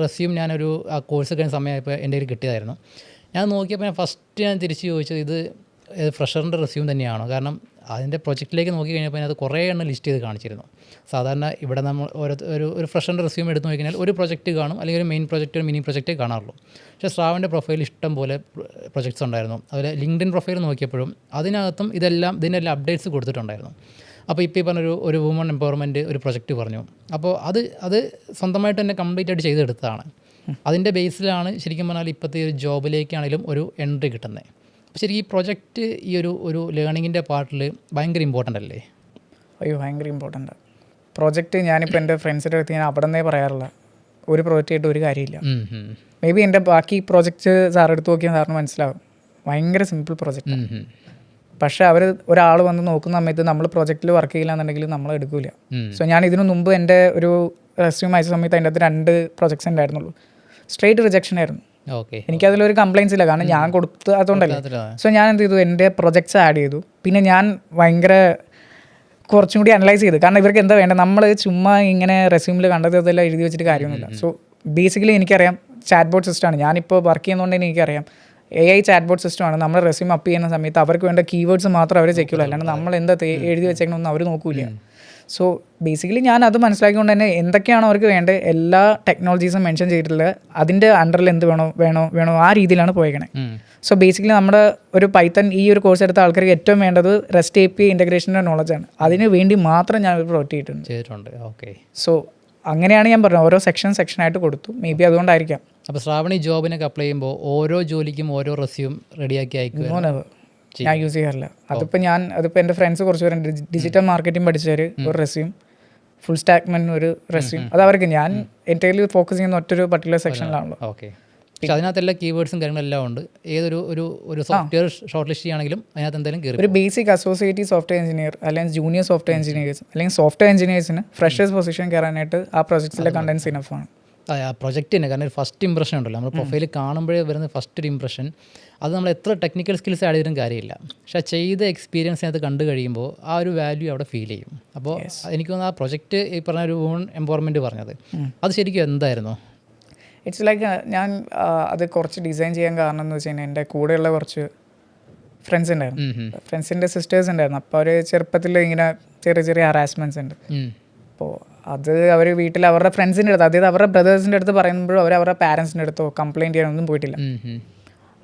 റെസ്യൂം ഞാനൊരു ആ കോഴ്സ് കഴിഞ്ഞ സമയമായപ്പോൾ എൻ്റെ കയ്യിൽ കിട്ടിയതായിരുന്നു. ഞാൻ നോക്കിയപ്പോൾ ഞാൻ ഫസ്റ്റ് ഞാൻ തിരിച്ച് ചോദിച്ചത് ഇത് ഫ്രഷറിൻ്റെ റെസ്യൂം തന്നെയാണോ, കാരണം അതിൻ്റെ പ്രൊജക്റ്റിലേക്ക് നോക്കി കഴിഞ്ഞപ്പോൾ അതിനകത്ത് കുറേ എണ്ണം ലിസ്റ്റ് ചെയ്ത് കാണിച്ചിരുന്നു. സാധാരണ ഇവിടെ നമ്മൾ ഒരു ഫ്രഷറിൻ്റെ റെസ്യൂം എടുത്ത് നോക്കിക്കഴിഞ്ഞാൽ ഒരു പ്രൊജക്റ്റ് കാണും, അല്ലെങ്കിൽ ഒരു മെയിൻ പ്രൊജക്റ്റ് ഒരു മിനി പ്രൊജക്റ്റേ കാണാറുള്ളൂ. പക്ഷേ ശ്രാവണിൻ്റെ പ്രൊഫൈൽ ഇഷ്ടം പോലെ പ്രൊജക്ട്സ് ഉണ്ടായിരുന്നു. അതുപോലെ ലിങ്ക്ഡിൻ പ്രൊഫൈൽ നോക്കിയപ്പോഴും അതിനകത്തും ഇതിനെല്ലാം അപ്ഡേറ്റ്സ് കൊടുത്തിട്ടുണ്ടായിരുന്നു. അപ്പോൾ ഇപ്പോൾ ഈ പറഞ്ഞൊരു ഒരു വുമൺ എംപവർമെൻറ്റ് ഒരു പ്രൊജക്റ്റ് പറഞ്ഞു. അപ്പോൾ അത് സ്വന്തമായിട്ട് തന്നെ കംപ്ലീറ്റ് ആയിട്ട് ചെയ്തെടുത്തതാണ്. അതിൻ്റെ ബേസിലാണ് ശരിക്കും പറഞ്ഞാൽ ഇപ്പോഴത്തെ ഒരു ജോബിലേക്കാണെങ്കിലും ഒരു എൻട്രി കിട്ടുന്നത്. അപ്പോൾ ശരിക്കും ഈ പ്രൊജക്റ്റ് ഈ ഒരു ലേണിങ്ങിൻ്റെ പാർട്ടിൽ ഭയങ്കര ഇമ്പോർട്ടൻ്റ് അല്ലേ? അയ്യോ, ഭയങ്കര ഇമ്പോർട്ടൻ്റ് പ്രോജക്റ്റ്. ഞാനിപ്പോൾ എൻ്റെ ഫ്രണ്ട്സിൻ്റെ അടുത്ത് ഞാൻ അവിടെ നിന്നേ പറയാറില്ല, ഒരു പ്രോജക്റ്റ് ആയിട്ട് ഒരു കാര്യമില്ല. മേ ബി എൻ്റെ ബാക്കി പ്രോജക്റ്റ് സാർ എടുത്ത് നോക്കിയാൽ സാറിന് മനസ്സിലാവും, ഭയങ്കര സിമ്പിൾ പ്രോജക്റ്റ്. പക്ഷേ ഒരാൾ വന്ന് നോക്കുന്ന സമയത്ത് നമ്മൾ പ്രോജക്റ്റിൽ വർക്ക് ചെയ്യില്ല എന്നുണ്ടെങ്കിൽ നമ്മൾ എടുക്കില്ല. സോ ഞാൻ ഇതിനു മുമ്പ് എൻ്റെ ഒരു റെസ്യൂം അയച്ച സമയത്ത് അതിൻ്റെ അകത്ത് 2 പ്രോജക്ട്സ് ഉണ്ടായിരുന്നുള്ളൂ. സ്ട്രേറ്റ് റിജക്ഷൻ ആയിരുന്നു. എനിക്കതിലൊരു കംപ്ലയിൻസ് ഇല്ല, കാരണം ഞാൻ കൊടുത്ത് അതുകൊണ്ടല്ലേ. സോ ഞാൻ എന്ത് ചെയ്തു, എൻ്റെ പ്രൊജക്ട്സ് ആഡ് ചെയ്തു. പിന്നെ ഞാൻ ഭയങ്കര കുറച്ചും കൂടി അനലൈസ് ചെയ്തു, കാരണം ഇവർക്ക് എന്താ വേണ്ടത്. നമ്മൾ ചുമ്മാ ഇങ്ങനെ റെസ്യൂമിൽ കണ്ടത് അതെല്ലാം എഴുതി വെച്ചിട്ട് കാര്യമൊന്നുമില്ല. സോ ബേസിക്കലി എനിക്കറിയാം ചാറ്റ് ബോട്ട് സിസ്റ്റമാണ്, ഞാനിപ്പോൾ വർക്ക് ചെയ്യുന്നതുകൊണ്ട് തന്നെ എനിക്കറിയാം AI ചാറ്റ് ബോട്ട് സിസ്റ്റമാണ്. നമ്മൾ റെസ്യൂം അപ്പ് ചെയ്യുന്ന സമയത്ത് അവർക്ക് വേണ്ട കീവേഡ്സ് മാത്രം അവർ ചെക്കുള്ളൂ, അല്ലാണ്ട് നമ്മൾ എന്താ എഴുതി വെച്ചേക്കണമെന്ന് അവർ നോക്കൂല. സോ ബേസിക്കലി ഞാൻ അത് മനസ്സിലാക്കിക്കൊണ്ട് തന്നെ എന്തൊക്കെയാണോ അവർക്ക് വേണ്ടത് എല്ലാ ടെക്നോളജീസും മെൻഷൻ ചെയ്തിട്ടുള്ളത്, അതിൻ്റെ അണ്ടറിൽ എന്ത് വേണോ ആ രീതിയിലാണ് പോയേക്കണേ. സോ ബേസിക്കലി നമ്മുടെ ഒരു പൈത്തൺ ഈ ഒരു കോഴ്സ് എടുത്ത ആൾക്കാർക്ക് ഏറ്റവും വേണ്ടത് REST API ഇൻ്റഗ്രേഷൻ്റെ നോളജാണ്. അതിന് വേണ്ടി മാത്രം ഞാൻ പ്രൊവൈഡ് ചെയ്തിട്ടുണ്ട്. ഓക്കെ. സോ അങ്ങനെയാണ് ഞാൻ പറഞ്ഞത്, ഓരോ സെക്ഷനായിട്ട് കൊടുത്തു. മേ ബി അതുകൊണ്ടായിരിക്കാം. അപ്പോൾ ശ്രാവണി ജോബിനൊക്കെ അപ്ലൈ ചെയ്യുമ്പോൾ ഓരോ ജോലിക്കും ഓരോ റെസ്യൂം റെഡിയാക്കി അയക്കുക? ഞാൻ യൂസ് ചെയ്യാറില്ല. അതിപ്പോൾ എൻ്റെ ഫ്രണ്ട്സ് കുറച്ച് പേരുണ്ട്, ഡിജിറ്റൽ മാർക്കറ്റിംഗ് പഠിച്ചവർ ഒരു റെസ്യൂം, ഫുൾ സ്റ്റാക്ക്മെൻ ഒരു റെസ്യൂം. അത് അവർക്ക്, ഞാൻ എൻ്റെ ഫോക്കസ് ചെയ്യുന്ന ഒറ്റൊരു പർട്ടിക്കുലർ സെക്ഷനിലാണല്ലോ. ഓക്കെ. പക്ഷേ അതിനകത്ത് എല്ലാ കീവേഡ്സും കാര്യങ്ങളെല്ലാം ഉണ്ട്. ഒരു സോഫ്റ്റ്വെയർ ഷോർട്ട് ലിസ്റ്റ് ചെയ്യുകയാണെങ്കിലും അതിനകത്ത് എന്തെങ്കിലും കയറി. ഒരു ബേസിക് അസോസിയേറ്റ് സോഫ്റ്റ്വെയർ എഞ്ചിനീയർ അല്ലെങ്കിൽ ജൂനിയർ സോഫ്റ്റ്വെയർ എഞ്ചിനീയേഴ്സ് അല്ലെങ്കിൽ സോഫ്റ്റ്വെയർ എഞ്ചിനീയേഴ്സിന് ഫ്രഷേഴ്സ് പൊസിഷൻ കയറാനായിട്ട് ആ പ്രോജക്ട്സിലെ കണ്ടൻസ് ഇനഫാണ്. ആ പ്രൊജക്റ്റ് തന്നെ, കാരണം ഒരു ഫസ്റ്റ് ഇംപ്രഷൻ ഉണ്ടല്ലോ, നമ്മൾ പ്രൊഫൈൽ കാണുമ്പോഴേ വരുന്ന ഫസ്റ്റ് ഒരു ഇംപ്രഷൻ, അത് നമ്മൾ എത്ര ടെക്നിക്കൽ സ്കിൽസ് ആഡ് ചെയ്തിട്ടും കാര്യമില്ല. പക്ഷേ ചെയ്ത എക്സ്പീരിയൻസിനകത്ത് കണ്ടു കഴിയുമ്പോൾ ആ ഒരു വാല്യൂ അവിടെ ഫീൽ ചെയ്യും. അപ്പോൾ എനിക്ക് തോന്നുന്നു ആ പ്രൊജക്റ്റ് ഈ പറഞ്ഞ ഒരു വുമൺ എംപവർമെൻറ്റ് പറഞ്ഞത് അത് ശരിക്കും എന്തായിരുന്നു? ഇറ്റ്സ് ലൈക്ക് ഞാൻ അത് കുറച്ച് ഡിസൈൻ ചെയ്യാൻ കാരണം എന്ന് വെച്ച് കഴിഞ്ഞാൽ എൻ്റെ കൂടെയുള്ള കുറച്ച് ഫ്രണ്ട്സ് ഉണ്ടായിരുന്നു, ഫ്രണ്ട്സിൻ്റെ സിസ്റ്റേഴ്സ് ഉണ്ടായിരുന്നു. അപ്പോൾ അവർ ചെറുപ്പത്തിൽ ഇങ്ങനെ ചെറിയ ഹറാസ്മെൻറ്റ്സ് ഉണ്ട്. അപ്പോൾ അത് അവർ വീട്ടിൽ അവരുടെ ഫ്രണ്ട്സിൻ്റെ അടുത്ത്, അതായത് അവരുടെ ബ്രദേഴ്സിൻ്റെ അടുത്ത് പറയുമ്പോഴും അവരുടെ പാരൻസിൻ്റെ അടുത്തോ കംപ്ലയിൻറ്റ് ചെയ്യാനൊന്നും പോയിട്ടില്ല.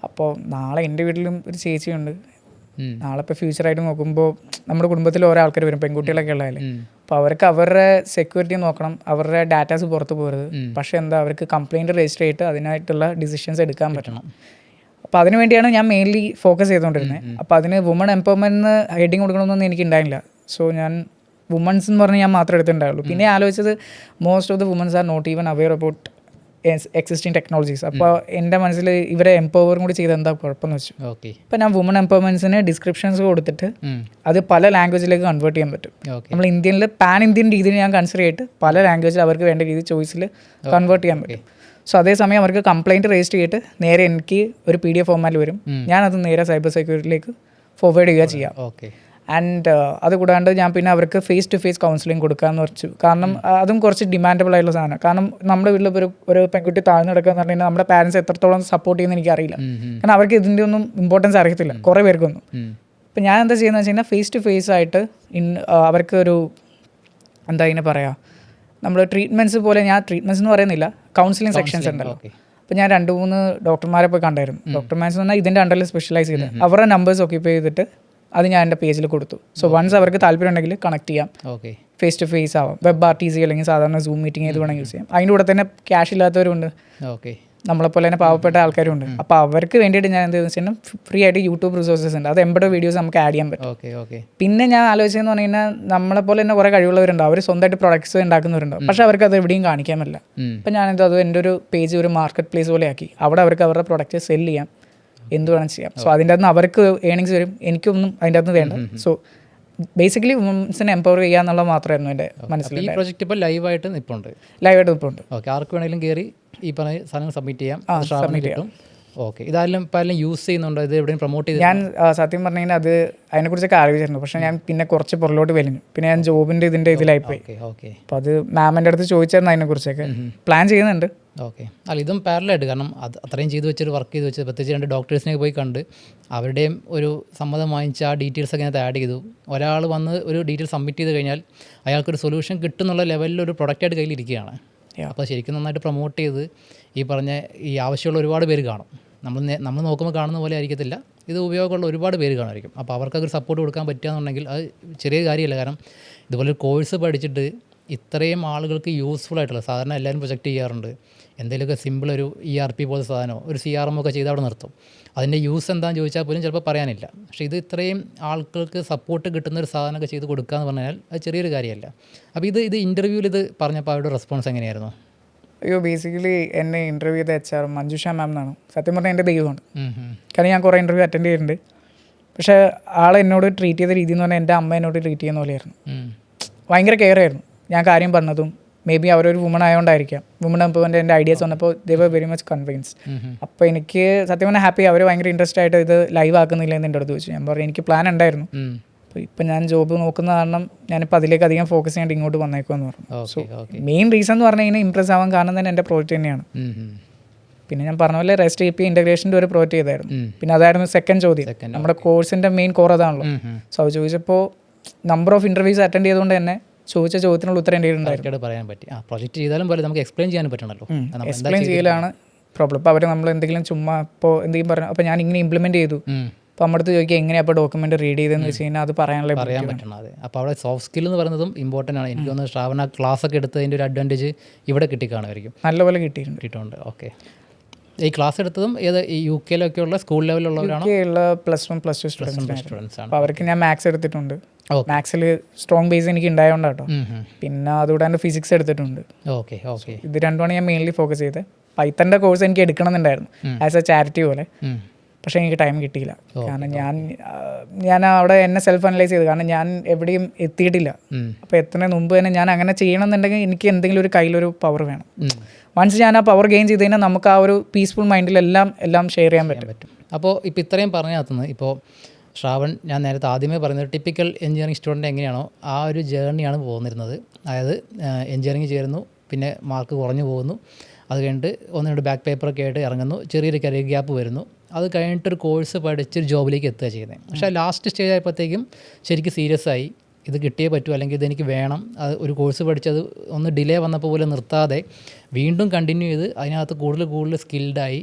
അപ്പോൾ നാളെ എൻ്റെ വീട്ടിലും ഒരു ചേച്ചിയുണ്ട്. നാളെ ഇപ്പോൾ ഫ്യൂച്ചറായിട്ട് നോക്കുമ്പോൾ നമ്മുടെ കുടുംബത്തിൽ ഓരോ ആൾക്കാർ വരും, പെൺകുട്ടികളൊക്കെ ഉള്ളതല്ലേ. അപ്പോൾ അവർക്ക് അവരുടെ സെക്യൂരിറ്റി നോക്കണം, അവരുടെ ഡാറ്റാസ് പുറത്ത് പോകരുത്. പക്ഷേ എന്താ, അവർക്ക് കംപ്ലയിൻറ്റ് രജിസ്റ്റർ ചെയ്തിട്ട് അതിനായിട്ടുള്ള ഡിസിഷൻസ് എടുക്കാൻ പറ്റണം. അപ്പോൾ അതിന് വേണ്ടിയാണ് ഞാൻ മെയിൻലി ഫോക്കസ് ചെയ്തുകൊണ്ടിരുന്നത്. അപ്പോൾ അതിന് വുമൺ എംപവർമെൻറ്റ് ഹെഡിങ് കൊടുക്കണമെന്നൊന്നും എനിക്ക് ഉണ്ടായില്ല. സോ ഞാൻ വുമൻസ് എന്ന് പറഞ്ഞ് ഞാൻ മാത്രമേ എടുത്തിട്ടുണ്ടായുള്ളൂ. പിന്നെ ആലോചിച്ചത് most of the womens are not even aware about existing technologies. അപ്പോൾ എൻ്റെ മനസ്സിൽ ഇവരെ എംപവറും കൂടി ചെയ്ത് എന്താ കുഴപ്പമെന്ന് വെച്ചു. അപ്പോൾ ഞാൻ വുമൺ എംപവർമെൻറ്റ്സിന് ഡിസ്ക്രിപ്ഷൻസ് കൊടുത്തിട്ട് അത് പല ലാംഗ്വേജിലേക്ക് കൺവേർട്ട് ചെയ്യാൻ പറ്റും. നമ്മൾ ഇന്ത്യയിൽ പാൻ ഇന്ത്യൻ രീതിയിൽ ഞാൻ കൺസിഡർ ചെയ്തിട്ട് പല ലാംഗ്വേജിൽ അവർക്ക് വേണ്ട രീതി ചോയ്സിൽ കൺവേർട്ട് ചെയ്യാൻ പറ്റും. സോ അതേസമയം അവർക്ക് കംപ്ലയിൻറ്റ് രജിസ്റ്റർ ചെയ്തിട്ട് നേരെ എനിക്ക് ഒരു PDF ഫോർമാറ്റിൽ വരും, ഞാനത് നേരെ സൈബർ സെക്യൂരിറ്റിയിലേക്ക് ഫോർവേഡ് ചെയ്യാം. ആൻഡ് അതുകൂടാണ്ട് ഞാൻ പിന്നെ അവർക്ക് ഫേസ് ടു ഫേസ് കൗൺസിലിംഗ് കൊടുക്കാമെന്ന് വെച്ചു. കാരണം അതും കുറച്ച് ഡിമാൻഡബിൾ ആയിട്ടുള്ള സാധനം. കാരണം നമ്മുടെ വീട്ടിൽ ഒരു പെൺകുട്ടി താഴ്ന്നു കിടക്കുക എന്ന് പറഞ്ഞു കഴിഞ്ഞാൽ നമ്മുടെ പാരൻസ് എത്രത്തോളം സപ്പോർട്ട് ചെയ്യുന്ന എനിക്കറിയില്ല. കാരണം അവർക്ക് ഇതിൻ്റെ ഒന്നും ഇമ്പോർട്ടൻസ് അറിയത്തില്ല, കുറേ പേർക്കൊന്നും. അപ്പം ഞാൻ എന്താ ചെയ്യുന്നത് വെച്ച് കഴിഞ്ഞാൽ ഫേസ് ടു ഫേസ് ആയിട്ട് അവർക്ക് ഒരു എന്താ ഇതിനെ പറയുക, നമ്മൾ ട്രീറ്റ്മെൻറ്റ്സ് പോലെ, ഞാൻ ട്രീറ്റ്മെൻറ്റ്സ് എന്ന് പറയുന്നില്ല, കൗൺസിലിംഗ് സെക്ഷൻസ് ഉണ്ടല്ലോ. അപ്പോൾ ഞാൻ 2-3 ഡോക്ടർമാരെ പോയി കണ്ടായിരുന്നു. ഡോക്ടർമാർസ് എന്ന് പറഞ്ഞാൽ ഇതിൻ്റെ അണ്ടറിൽ സ്പെഷ്യലൈസ് ചെയ്ത് അവരുടെ നമ്പേഴ്സ് ഓക്യുപ്പൈ ചെയ്തിട്ട് അത് ഞാൻ എൻ്റെ പേജിൽ കൊടുത്തു. സോ വൺസ് അവർക്ക് താല്പര്യം ഉണ്ടെങ്കിൽ കണക്ട് ചെയ്യാം, ഓക്കെ ഫേസ് ടു ഫേസ് ആവാം, വെബ് RTC അല്ലെങ്കിൽ സാധാരണ സൂം മീറ്റിംഗ് ഏത് വേണമെങ്കിൽ യൂസ് ചെയ്യാം. അതിൻ്റെ കൂടെ തന്നെ ക്യാഷ് ഇല്ലാത്തവരുണ്ട്, ഓക്കെ നമ്മളെപ്പോലെ തന്നെ പാവപ്പെട്ട ആൾക്കാരുണ്ട്. അപ്പോൾ അവർക്ക് വേണ്ടിയിട്ട് ഞാൻ എന്താ വെച്ചാൽ ഫ്രീ ആയിട്ട് യൂട്യൂബ് റിസോഴ്സസ് ഉണ്ട്, അത് എംബഡ് വീഡിയോസ് നമുക്ക് ആഡ് ചെയ്യാൻ പറ്റും. ഓക്കെ ഓക്കെ പിന്നെ ഞാൻ ആലോചിച്ചതെന്ന് പറഞ്ഞു കഴിഞ്ഞാൽ നമ്മളെപ്പോലെ തന്നെ കുറേ കഴിവുള്ളവരുണ്ട്, അവർ സ്വന്തമായിട്ട് പ്രൊഡക്ട്സ് ഉണ്ടാക്കുന്നവരുണ്ട്, പക്ഷെ അവർക്ക് അത് എവിടെയും കാണിക്കാൻ പറ്റില്ല. അപ്പം ഞാനെന്തോ അത് എൻ്റെ ഒരു പേജ് ഒരു മാർക്കറ്റ് പ്ലേസ് പോലെ ആക്കി, അവിടെ അവർക്ക് അവരുടെ പ്രൊഡക്റ്റ് സെല് ചെയ്യാം, എന്ത് വേണം ചെയ്യാം. സോ അതിൻ്റെ അകത്ത് അവർക്ക് ഏണിങ്സ് വരും, എനിക്കൊന്നും അതിൻ്റെ അകത്ത് വേണ്ട. സോ ബേസിക്കലി വുമൻസിനെ എംപവർ ചെയ്യുക എന്നുള്ളത് മാത്രമായിരുന്നു എൻ്റെ മനസ്സിൽ. ഈ പ്രോജക്റ്റ് ഇപ്പോൾ ലൈവായിട്ട് നിൽപ്പുണ്ട്. ലൈവായിട്ട് ഇപ്പോൾ ഉണ്ട്. ഓക്കെ, ആർക്ക് വേണമെങ്കിലും കയറി ഈ പറഞ്ഞ സാധനങ്ങൾ സബ്മിറ്റ് ചെയ്യാം, ഷാപ്പിന് കിട്ടും. ഓക്കെ, ഇതായാലും ഇപ്പോൾ എല്ലാം യൂസ് ചെയ്യുന്നുണ്ടോ, ഇത് എവിടെയും പ്രൊമോട്ട് ചെയ്ത്? ഞാൻ സത്യം പറഞ്ഞു കഴിഞ്ഞാൽ അത് അതിനെക്കുറിച്ചൊക്കെ ആലോചിച്ചിരുന്നു, പക്ഷേ ഞാൻ പിന്നെ കുറച്ച് പുറലോട്ട് വലിഞ്ഞു. പിന്നെ ഞാൻ ജോബിൻ്റെ ഇതിൻ്റെ ഇതിലായിപ്പോയി. ഓക്കെ അപ്പോൾ അത് മാമിൻ്റെ അടുത്ത് ചോദിച്ചായിരുന്നു അതിനെക്കുറിച്ചൊക്കെ. പ്ലാൻ ചെയ്യുന്നുണ്ട്. ഓക്കെ, അല്ല ഇതും പാരലായിട്ട്, കാരണം അത് അത്രയും ചെയ്ത് വെച്ചൊരു വർക്ക് ചെയ്ത് വെച്ചത്, പ്രത്യേകിച്ച് 2 ഡോക്ടേഴ്സിനെ പോയി കണ്ട് അവരുടെയും ഒരു സമ്മതം വാങ്ങിച്ച് ആ ഡീറ്റെയിൽസൊക്കെ അതിനകത്ത് ആഡ് ചെയ്തു. ഒരാൾ വന്ന് ഒരു ഡീറ്റെയിൽ സബ്മിറ്റ് ചെയ്ത് കഴിഞ്ഞാൽ അയാൾക്കൊരു സൊല്യൂഷൻ കിട്ടുന്നുള്ള ലെവലിലൊരു പ്രൊഡക്റ്റായിട്ട് കയ്യിലിരിക്കുകയാണ്. അപ്പോൾ ശരിക്കും നന്നായിട്ട് പ്രൊമോട്ട് ചെയ്ത് ഈ പറഞ്ഞ ഈ ആവശ്യമുള്ള ഒരുപാട് പേര് കാണും. നമ്മൾ നോക്കുമ്പോൾ കാണുന്ന പോലെ ആയിരിക്കത്തില്ല, ഇത് ഉപയോഗമുള്ള ഒരുപാട് പേര് കാണുമായിരിക്കും. അപ്പോൾ അവർക്കൊരു സപ്പോർട്ട് കൊടുക്കാൻ പറ്റുകയെന്നുണ്ടെങ്കിൽ അത് ചെറിയ കാര്യമല്ല. കാരണം ഇതുപോലെ ഒരു കോഴ്സ് പഠിച്ചിട്ട് ഇത്രയും ആളുകൾക്ക് യൂസ്ഫുൾ ആയിട്ടുള്ള, സാധാരണ എല്ലാവരും പ്രൊജക്റ്റ് ചെയ്യാറുണ്ട് എന്തെങ്കിലുമൊക്കെ സിമ്പിൾ ഒരു ERP പോലത്തെ സാധനമോ ഒരു CRM ഒക്കെ ചെയ്ത് അവിടെ നിർത്തും. അതിൻ്റെ യൂസ് എന്താണെന്ന് ചോദിച്ചാൽ പോലും ചിലപ്പോൾ പറയാനില്ല. പക്ഷേ ഇത് ഇത്രയും ആൾക്കാർക്ക് സപ്പോർട്ട് കിട്ടുന്ന ഒരു സാധനമൊക്കെ ചെയ്ത് കൊടുക്കുക എന്ന് പറഞ്ഞാൽ അത് ചെറിയൊരു കാര്യമല്ല. അപ്പോൾ ഇത് ഇൻ്റർവ്യൂവിൽ ഇത് പറഞ്ഞപ്പോൾ അവരുടെ റെസ്പോൺസ് എങ്ങനെയായിരുന്നു? അയ്യോ, ബേസിക്കലി എന്നെ ഇൻ്റർവ്യൂ ചെയ്ത HR മഞ്ജുഷ മാം എന്നാണ്. സത്യം പറഞ്ഞാൽ എൻ്റെ ദൈവമാണ്. കാരണം ഞാൻ കുറേ ഇൻ്റർവ്യൂ അറ്റൻഡ് ചെയ്തിട്ടുണ്ട്. പക്ഷേ ആൾ എന്നോട് ട്രീറ്റ് ചെയ്ത രീതി എന്ന് പറഞ്ഞാൽ എൻ്റെ അമ്മ എന്നോട് ട്രീറ്റ് ചെയ്യുന്ന പോലെയായിരുന്നു. ഭയങ്കര കെയർ ആയിരുന്നു. ഞാൻ കാര്യം പറഞ്ഞതും മേ ബി അവരൊരു വുമൺ ആയതുകൊണ്ടായിരിക്കാം, വുമൺ എംപവർമെൻ്റ് എൻ്റെ ഐഡിയാസ് വന്നപ്പോൾ ദേ വർ വെരി മച്ച് കൺവിൻസ്ഡ്. അപ്പോൾ എനിക്ക് സത്യം പറഞ്ഞാൽ ഹാപ്പി. അവർ ഭയങ്കര ഇൻട്രസ്റ്റ് ആയിട്ട് ഇത് ലൈവ് ആക്കുന്നില്ല എന്ന് എൻ്റെ അടുത്ത് ചോദിച്ചു. ഞാൻ പറഞ്ഞു എനിക്ക് പ്ലാൻ ഉണ്ടായിരുന്നു, അപ്പോൾ ഇപ്പം ഞാൻ ജോബ് നോക്കുന്ന കാരണം ഞാനിപ്പോൾ അതിലേക്ക് അധികം ഫോക്കസ് ചെയ്യാണ്ട് ഇങ്ങോട്ട് വന്നേക്കുമെന്ന് പറഞ്ഞു. സോ മെയിൻ റീസൺ എന്ന് പറഞ്ഞു കഴിഞ്ഞാൽ ഇംപ്രസ് ആവാൻ കാരണം തന്നെ എൻ്റെ പ്രോജക്റ്റ് തന്നെയാണ്. പിന്നെ ഞാൻ പറഞ്ഞ പോലെ REST API ഇൻ്റഗ്രേഷൻ്റെ ഒരു പ്രോജക്റ്റ് ചെയ്തായിരുന്നു. പിന്നെ അതായിരുന്നു സെക്കൻഡ് ചോദ്യം, നമ്മുടെ കോഴ്സിൻ്റെ മെയിൻ കോർ അതാണല്ലോ. സോ അത് ചോദിച്ചപ്പോൾ നമ്പർ ഓഫ് ഇൻ്റർവ്യൂസ് അറ്റൻഡ് ചെയ്തുകൊണ്ട് തന്നെ ചോദിച്ച ചോദ്യത്തിനുള്ള ഉത്തരം എൻ്റെ ഉണ്ടായിരുന്നു. പറയാൻ പറ്റി. പ്രൊജക്റ്റ് ചെയ്താലും പോലെ നമുക്ക് എക്സ്പ്ലെയിൻ ചെയ്യാൻ പറ്റണല്ലോ. എക്സ്പ്ലെയിൻ ചെയ്യലാണ് പ്രോബ്ലം. ഇപ്പോൾ അവർ നമ്മൾ എന്തെങ്കിലും ചുമ്മാ ഇപ്പോൾ എന്തെങ്കിലും പറഞ്ഞു, അപ്പോൾ ഞാൻ ഇങ്ങനെ ഇംപ്ലിമെൻറ്റ് ചെയ്തു, അപ്പോൾ നമ്മുടെ അടുത്ത് ചോദിക്കുക എങ്ങനെയാണ് അപ്പോൾ ഡോക്യുമെൻ്റ് റീഡ് ചെയ്തതെന്ന് വെച്ച് കഴിഞ്ഞാൽ അത് പറയാൻ പറ്റണത്. അപ്പോൾ അവിടെ സോഫ്റ്റ് സ്കിൽ എന്ന് പറയുന്നതും ഇമ്പോർട്ടൻ്റ് ആണ്. എനിക്ക് തോന്നുന്നു ശ്രാവണ ക്ലാസ് ഒക്കെ എടുത്തതിൻ്റെ ഒരു അഡ്വാൻറ്റേജ് ഇവിടെ കിട്ടിക്കാണുമായിരിക്കും, നല്ലപോലെ കിട്ടിയിട്ടുണ്ട്. ഓക്കെ, ഈ ക്ലാസ് എടുത്തതും ഏത് ഈ UK ഉള്ള സ്കൂൾ ലെവലിലുള്ളവരാണോ? +1 +2 സ്റ്റുഡൻസ് ആണ്. അപ്പോൾ അവർക്ക് ഞാൻ മാത്സ് എടുത്തിട്ടുണ്ട്. മാത്സിൽ സ്ട്രോങ് ബേസ് എനിക്ക് ഉണ്ടായതുകൊണ്ട് കേട്ടോ. പിന്നെ അതുകൂടാണ്ട് ഫിസിക്സ് എടുത്തിട്ടുണ്ട്. ഓക്കെ ഓക്കെ, ഇത് രണ്ടുമാണ് ഞാൻ മെയിൻലി ഫോക്കസ് ചെയ്തത്. പൈത്തൻ്റെ കോഴ്സ് എനിക്ക് എടുക്കണമെന്നുണ്ടായിരുന്നു ആസ് എ ചാരിറ്റി പോലെ, പക്ഷേ എനിക്ക് ടൈം കിട്ടിയില്ല. കാരണം ഞാൻ അവിടെ എന്നെ സെൽഫ് അനലൈസ് ചെയ്തു. കാരണം ഞാൻ എവിടെയും എത്തിയിട്ടില്ല. അപ്പോൾ എത്തുന്നതിന് മുമ്പ് തന്നെ ഞാൻ അങ്ങനെ ചെയ്യണമെന്നുണ്ടെങ്കിൽ എനിക്ക് എന്തെങ്കിലും ഒരു കയ്യിലൊരു പവർ വേണം. വൺസ് ഞാൻ ആ പവർ ഗെയിൻ ചെയ്ത് കഴിഞ്ഞാൽ നമുക്ക് ആ ഒരു പീസ്ഫുൾ മൈൻഡിൽ എല്ലാം ഷെയർ ചെയ്യാൻ പറ്റും. അപ്പോൾ ഇപ്പോൾ ഇത്രയും പറഞ്ഞതിനകത്തുനിന്ന് ഇപ്പോൾ ശ്രാവൺ, ഞാൻ നേരത്തെ ആദ്യമേ പറയുന്നത് ടിപ്പിക്കൽ എഞ്ചിനീയറിംഗ് സ്റ്റുഡൻറ്റ് എങ്ങനെയാണോ ആ ഒരു ജേർണിയാണ് പോന്നിരുന്നത്. അതായത് എഞ്ചിനീയറിംഗ് ചേരുന്നു, പിന്നെ മാർക്ക് കുറഞ്ഞു പോകുന്നു, അത് കഴിഞ്ഞിട്ട് 1-2 ബാക്ക് പേപ്പറൊക്കെ ആയിട്ട് ഇറങ്ങുന്നു, ചെറിയൊരു കരിയർ ഗ്യാപ്പ് വരുന്നു, അത് കഴിഞ്ഞിട്ടൊരു കോഴ്സ് പഠിച്ചൊരു ജോബിലേക്ക് എത്തുക ചെയ്യുന്നത്. പക്ഷേ ലാസ്റ്റ് സ്റ്റേജ് ആയപ്പോഴത്തേക്കും ശരിക്കും സീരിയസ് ആയി, ഇത് കിട്ടിയേ പറ്റൂ, അല്ലെങ്കിൽ ഇതെനിക്ക് വേണം. അത് ഒരു കോഴ്സ് പഠിച്ചത് ഒന്ന് ഡിലേ വന്നപ്പോൾ പോലും നിർത്താതെ വീണ്ടും കണ്ടിന്യൂ ചെയ്ത് അതിനകത്ത് കൂടുതൽ സ്കിൽഡായി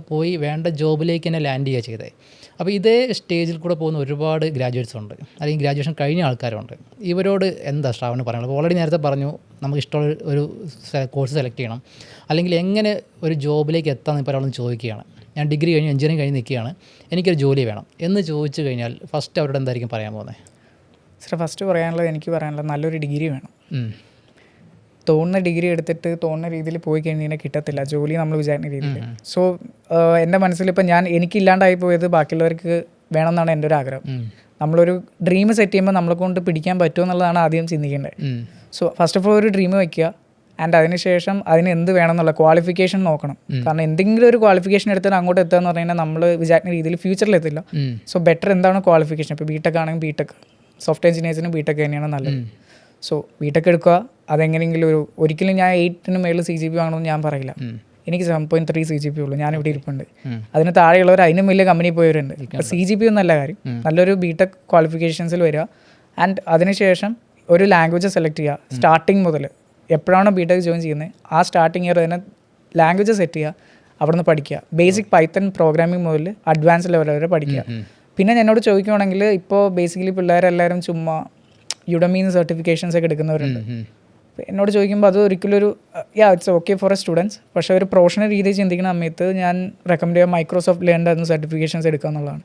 പോയി വേണ്ട ജോബിലേക്ക് തന്നെ ലാൻഡ് ചെയ്യുക ചെയ്തത്. അപ്പോൾ ഇതേ സ്റ്റേജിൽ കൂടെ പോകുന്ന ഒരുപാട് ഗ്രാജുവേറ്റ്സ് ഉണ്ട്, അല്ലെങ്കിൽ ഗ്രാജുവേഷൻ കഴിഞ്ഞ ആൾക്കാരുണ്ട്. ഇവരോട് എന്താ ശ്രാവണ് പറയാനുള്ളത്? ഓൾറെഡി നേരത്തെ പറഞ്ഞു നമുക്ക് ഇഷ്ടമുള്ള ഒരു കോഴ്സ് സെലക്ട് ചെയ്യണം, അല്ലെങ്കിൽ എങ്ങനെ ഒരു ജോബിലേക്ക് എത്താമെന്ന് ഇപ്പോൾ ഒരാളൊന്ന് ചോദിക്കുകയാണ്. ഞാൻ ഡിഗ്രി കഴിഞ്ഞ് എഞ്ചിനീയറിംഗ് കഴിഞ്ഞ് നിൽക്കുകയാണ്, എനിക്കൊരു ജോലി വേണം എന്ന് ചോദിച്ചു കഴിഞ്ഞാൽ ഫസ്റ്റ് അവരോട് എന്തായിരിക്കും പറയാൻ പോകുന്നത്? ഫസ്റ്റ് എനിക്ക് പറയാനുള്ളത് നല്ലൊരു ഡിഗ്രി വേണം. തോന്നുന്ന ഡിഗ്രി എടുത്തിട്ട് തോന്നുന്ന രീതിയിൽ പോയി കഴിഞ്ഞാൽ കിട്ടത്തില്ല ജോലി നമ്മൾ വിചാരിക്കുന്ന രീതിയിൽ. സോ എൻ്റെ മനസ്സിലിപ്പോൾ എനിക്കില്ലാണ്ടായി പോയത് ബാക്കിയുള്ളവർക്ക് വേണമെന്നാണ് എൻ്റെ ഒരു ആഗ്രഹം. നമ്മളൊരു ഡ്രീം സെറ്റ് ചെയ്യുമ്പോൾ നമ്മളെ കൊണ്ട് പിടിക്കാൻ പറ്റുമോ എന്നുള്ളതാണ് ആദ്യം ചിന്തിക്കേണ്ടത്. സോ ഫസ്റ്റ് ഓഫ് ഓൾ ഒരു ഡ്രീം വയ്ക്കുക, ആൻഡ് അതിനുശേഷം അതിന് എന്ത് വേണം എന്നുള്ള ക്വാളിഫിക്കേഷൻ നോക്കണം. കാരണം എന്തെങ്കിലും ഒരു ക്വാളിഫിക്കേഷൻ എടുത്താൽ അങ്ങോട്ട് എത്തുക എന്ന് പറഞ്ഞാൽ നമ്മൾ വിചാരിക്കുന്ന രീതിയിൽ ഫ്യൂച്ചറിൽ എത്തില്ല. സോ ബെറ്റർ എന്താണ് ക്വാളിഫിക്കേഷൻ? ഇപ്പോൾ ബിടെക് ആണെങ്കിൽ ബിടെക്, സോഫ്റ്റ്വെയർ എഞ്ചിനീയേഴ്സിന് ബിടെക് തന്നെയാണ് നല്ലത്. സോ ബിടെക് എടുക്കുക. അതെങ്ങനെയെങ്കിലും ഒരിക്കലും ഞാൻ 8ന് മേളിൽ CGPA വാങ്ങണമെന്ന് ഞാൻ പറയില്ല. എനിക്ക് 7.3 CGPA ഉള്ളൂ, ഞാനിവിടെ ഇരിപ്പുണ്ട്. അതിന് താഴെയുള്ളവർ അതിനും വലിയ കമ്പനി പോയവരുണ്ട്. അപ്പോൾ CGPA ഒന്നല്ല കാര്യം, നല്ലൊരു ബിടെക് ക്വാളിഫിക്കേഷൻസിൽ വരിക. ആൻഡ് അതിനുശേഷം ഒരു ലാംഗ്വേജ് സെലക്ട് ചെയ്യുക. സ്റ്റാർട്ടിങ് മുതൽ എപ്പോഴാണോ ബിടെക് ജോയിൻ ചെയ്യുന്നത് ആ സ്റ്റാർട്ടിങ് ഇയർ തന്നെ ലാംഗ്വേജ് സെറ്റ് ചെയ്യുക, അവിടെ നിന്ന് പഠിക്കുക. ബേസിക് പൈത്തൺ പ്രോഗ്രാമിംഗ് മുതൽ അഡ്വാൻസ് ലെവൽ വരെ പഠിക്കുക. പിന്നെ എന്നോട് ചോദിക്കുവാണെങ്കിൽ ഇപ്പോൾ ബേസിക്കലി പിള്ളേരെല്ലാവരും ചുമ്മാ യുഡമീന്ന് സർട്ടിഫിക്കേഷൻസ് ഒക്കെ എടുക്കുന്നവരുണ്ട്. എന്നോട് ചോദിക്കുമ്പോൾ അത് ഒരിക്കലും ഒരു it's okay for a students. പക്ഷേ ഒരു പ്രൊഫഷണൽ രീതിയിൽ ചിന്തിക്കുന്ന സമയത്ത് ഞാൻ റെക്കമെൻഡ് ചെയ്യാം മൈക്രോസോഫ്റ്റ് ലേണിൻ്റെ സർട്ടിഫിക്കേഷൻസ് എടുക്കുക എന്നുള്ളതാണ്.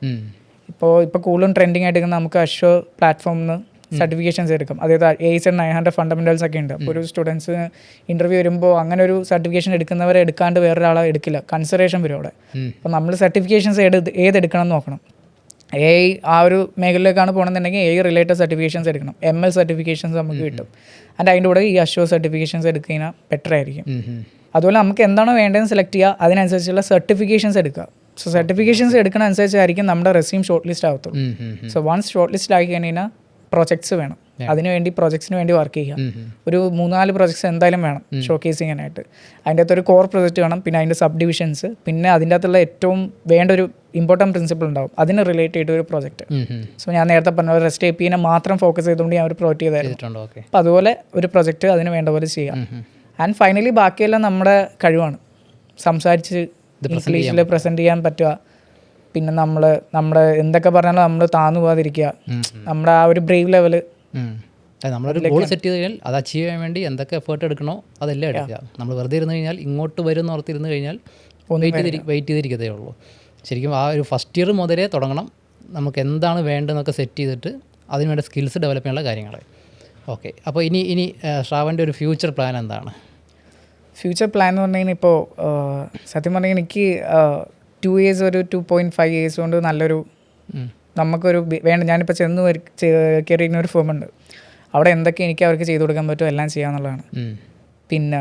ഇപ്പോൾ കൂടുതലും ട്രെൻഡിങ് ആയിട്ട് നമുക്ക് അഷ്വർ പ്ലാറ്റ്ഫോമിൽ നിന്ന് സർട്ടിഫിക്കേഷൻസ് എടുക്കാം. അതായത് AS900 ഫണ്ടമെൻറ്റൽസ് ഒക്കെ ഉണ്ട്. അപ്പോൾ ഒരു സ്റ്റുഡൻസ് ഇൻ്റർവ്യൂ വരുമ്പോൾ അങ്ങനെ ഒരു സർട്ടിഫിക്കേഷൻ എടുക്കുന്നവരെ എടുക്കാണ്ട് വേറൊരാളെ എടുക്കില്ല, കൺസിഡറേഷൻ വരും അവിടെ. അപ്പോൾ നമ്മൾ സർട്ടിഫിക്കേഷൻസ് ഏതെടുക്കണം എന്ന് നോക്കണം. AI ആ ഒരു മേഖലയിലേക്കാണ് പോകണമെന്നുണ്ടെങ്കിൽ AI റിലേറ്റഡ് സർട്ടിഫിക്കേഷൻസ് എടുക്കണം. ML സർട്ടിഫിക്കേഷൻസ് നമുക്ക് കിട്ടും. ആൻഡ് അതിൻ്റെ കൂടെ ഈ അഷ്വർ സർട്ടിഫിക്കേഷൻസ് എടുക്കുന്നതിന് ബെറ്റർ ആയിരിക്കും. അതുപോലെ നമുക്ക് എന്താണോ വേണ്ടതെന്ന് സെലക്ട് ചെയ്യുക, അതിനനുസരിച്ചുള്ള സർട്ടിഫിക്കേഷൻസ് എടുക്കുക. സോ സർട്ടിഫിക്കേഷൻസ് എടുക്കുന്ന അനുസരിച്ചായിരിക്കും നമ്മുടെ റെസ്യൂം ഷോർട്ട് ലിസ്റ്റ് ആകത്തുള്ളൂ. സോ വൺസ് ഷോർട്ട് ലിസ്റ്റ് ആയി കഴിഞ്ഞാൽ പ്രോജക്ട്സ് വേണം. അതിനുവേണ്ടി പ്രോജക്ട്സിന് വേണ്ടി വർക്ക് ചെയ്യുക. ഒരു 3-4 പ്രോജക്ട്സ് എന്തായാലും വേണം ഷോക്കേസ് ചെയ്യാനായിട്ട്. അതിൻ്റെ അകത്തൊരു കോർ പ്രൊജക്റ്റ് വേണം, പിന്നെ അതിൻ്റെ സബ് ഡിവിഷൻസ്, പിന്നെ അതിൻ്റെ അകത്തുള്ള ഏറ്റവും വേണ്ട ഒരു ഇമ്പോർട്ടൻറ്റ് പ്രിൻസിപ്പിൾ ഉണ്ടാവും, അതിന് റിലേറ്റ് ചെയ്ത ഒരു പ്രോജക്റ്റ്. സോ ഞാൻ നേരത്തെ പറഞ്ഞ REST APIനെ മാത്രം ഫോക്കസ് ചെയ്തുകൊണ്ട് ഞാൻ ഒരു പ്രോജക്റ്റ് ചെയ്തായിരുന്നു. അപ്പോൾ അതുപോലെ ഒരു പ്രൊജക്റ്റ് അതിന് വേണ്ട പോലെ ചെയ്യാം. ആൻഡ് ഫൈനലി ബാക്കിയെല്ലാം നമ്മുടെ കഴിവാണ്. സംസാരിച്ച് ഇംഗ്ലീഷിൽ പ്രസൻറ്റ് ചെയ്യാൻ പറ്റുക, പിന്നെ നമ്മുടെ എന്തൊക്കെ പറഞ്ഞാലും നമ്മൾ താന്നു പോകാതിരിക്കുക, നമ്മുടെ ആ ഒരു ബ്രേവ് ലെവല്. നമ്മളൊരു ഗോൾ സെറ്റ് ചെയ്ത് കഴിഞ്ഞാൽ അത് അച്ചീവ് ചെയ്യാൻ വേണ്ടി എന്തൊക്കെ എഫേർട്ട് എടുക്കണോ അതെല്ലാം എടുക്കുക. നമ്മൾ വെറുതെ ഇരുന്ന് കഴിഞ്ഞാൽ ഇങ്ങോട്ട് വരുമെന്ന് ഓർത്തിരുന്ന് കഴിഞ്ഞാൽ വെയിറ്റ് ചെയ്തിരിക്കത്തേ ഉള്ളൂ. ശരിക്കും ആ ഒരു ഫസ്റ്റ് ഇയർ മുതലേ തുടങ്ങണം. നമുക്ക് എന്താണ് വേണ്ടതെന്നൊക്കെ സെറ്റ് ചെയ്തിട്ട് അതിനുവേണ്ട സ്കിൽസ് ഡെവലപ്പ് ചെയ്യാനുള്ള കാര്യങ്ങൾ. ഓക്കെ, അപ്പോൾ ഇനി ശ്രാവൻ്റെ ഒരു ഫ്യൂച്ചർ പ്ലാൻ എന്താണ്? ഫ്യൂച്ചർ പ്ലാൻ എന്ന് പറഞ്ഞു കഴിഞ്ഞാൽ ഇപ്പോൾ സത്യം പറഞ്ഞാൽ എനിക്ക് 2 years ഒരു 2.5 years കൊണ്ട് നല്ലൊരു നമുക്കൊരു വേണ്ട. ഞാനിപ്പോൾ ചെന്ന് കയറിയിരുന്ന ഒരു ഫേമുണ്ട്. അവിടെ എന്തൊക്കെ എനിക്ക് അവർക്ക് ചെയ്തു കൊടുക്കാൻ പറ്റുമോ എല്ലാം ചെയ്യാന്നുള്ളതാണ്. പിന്നെ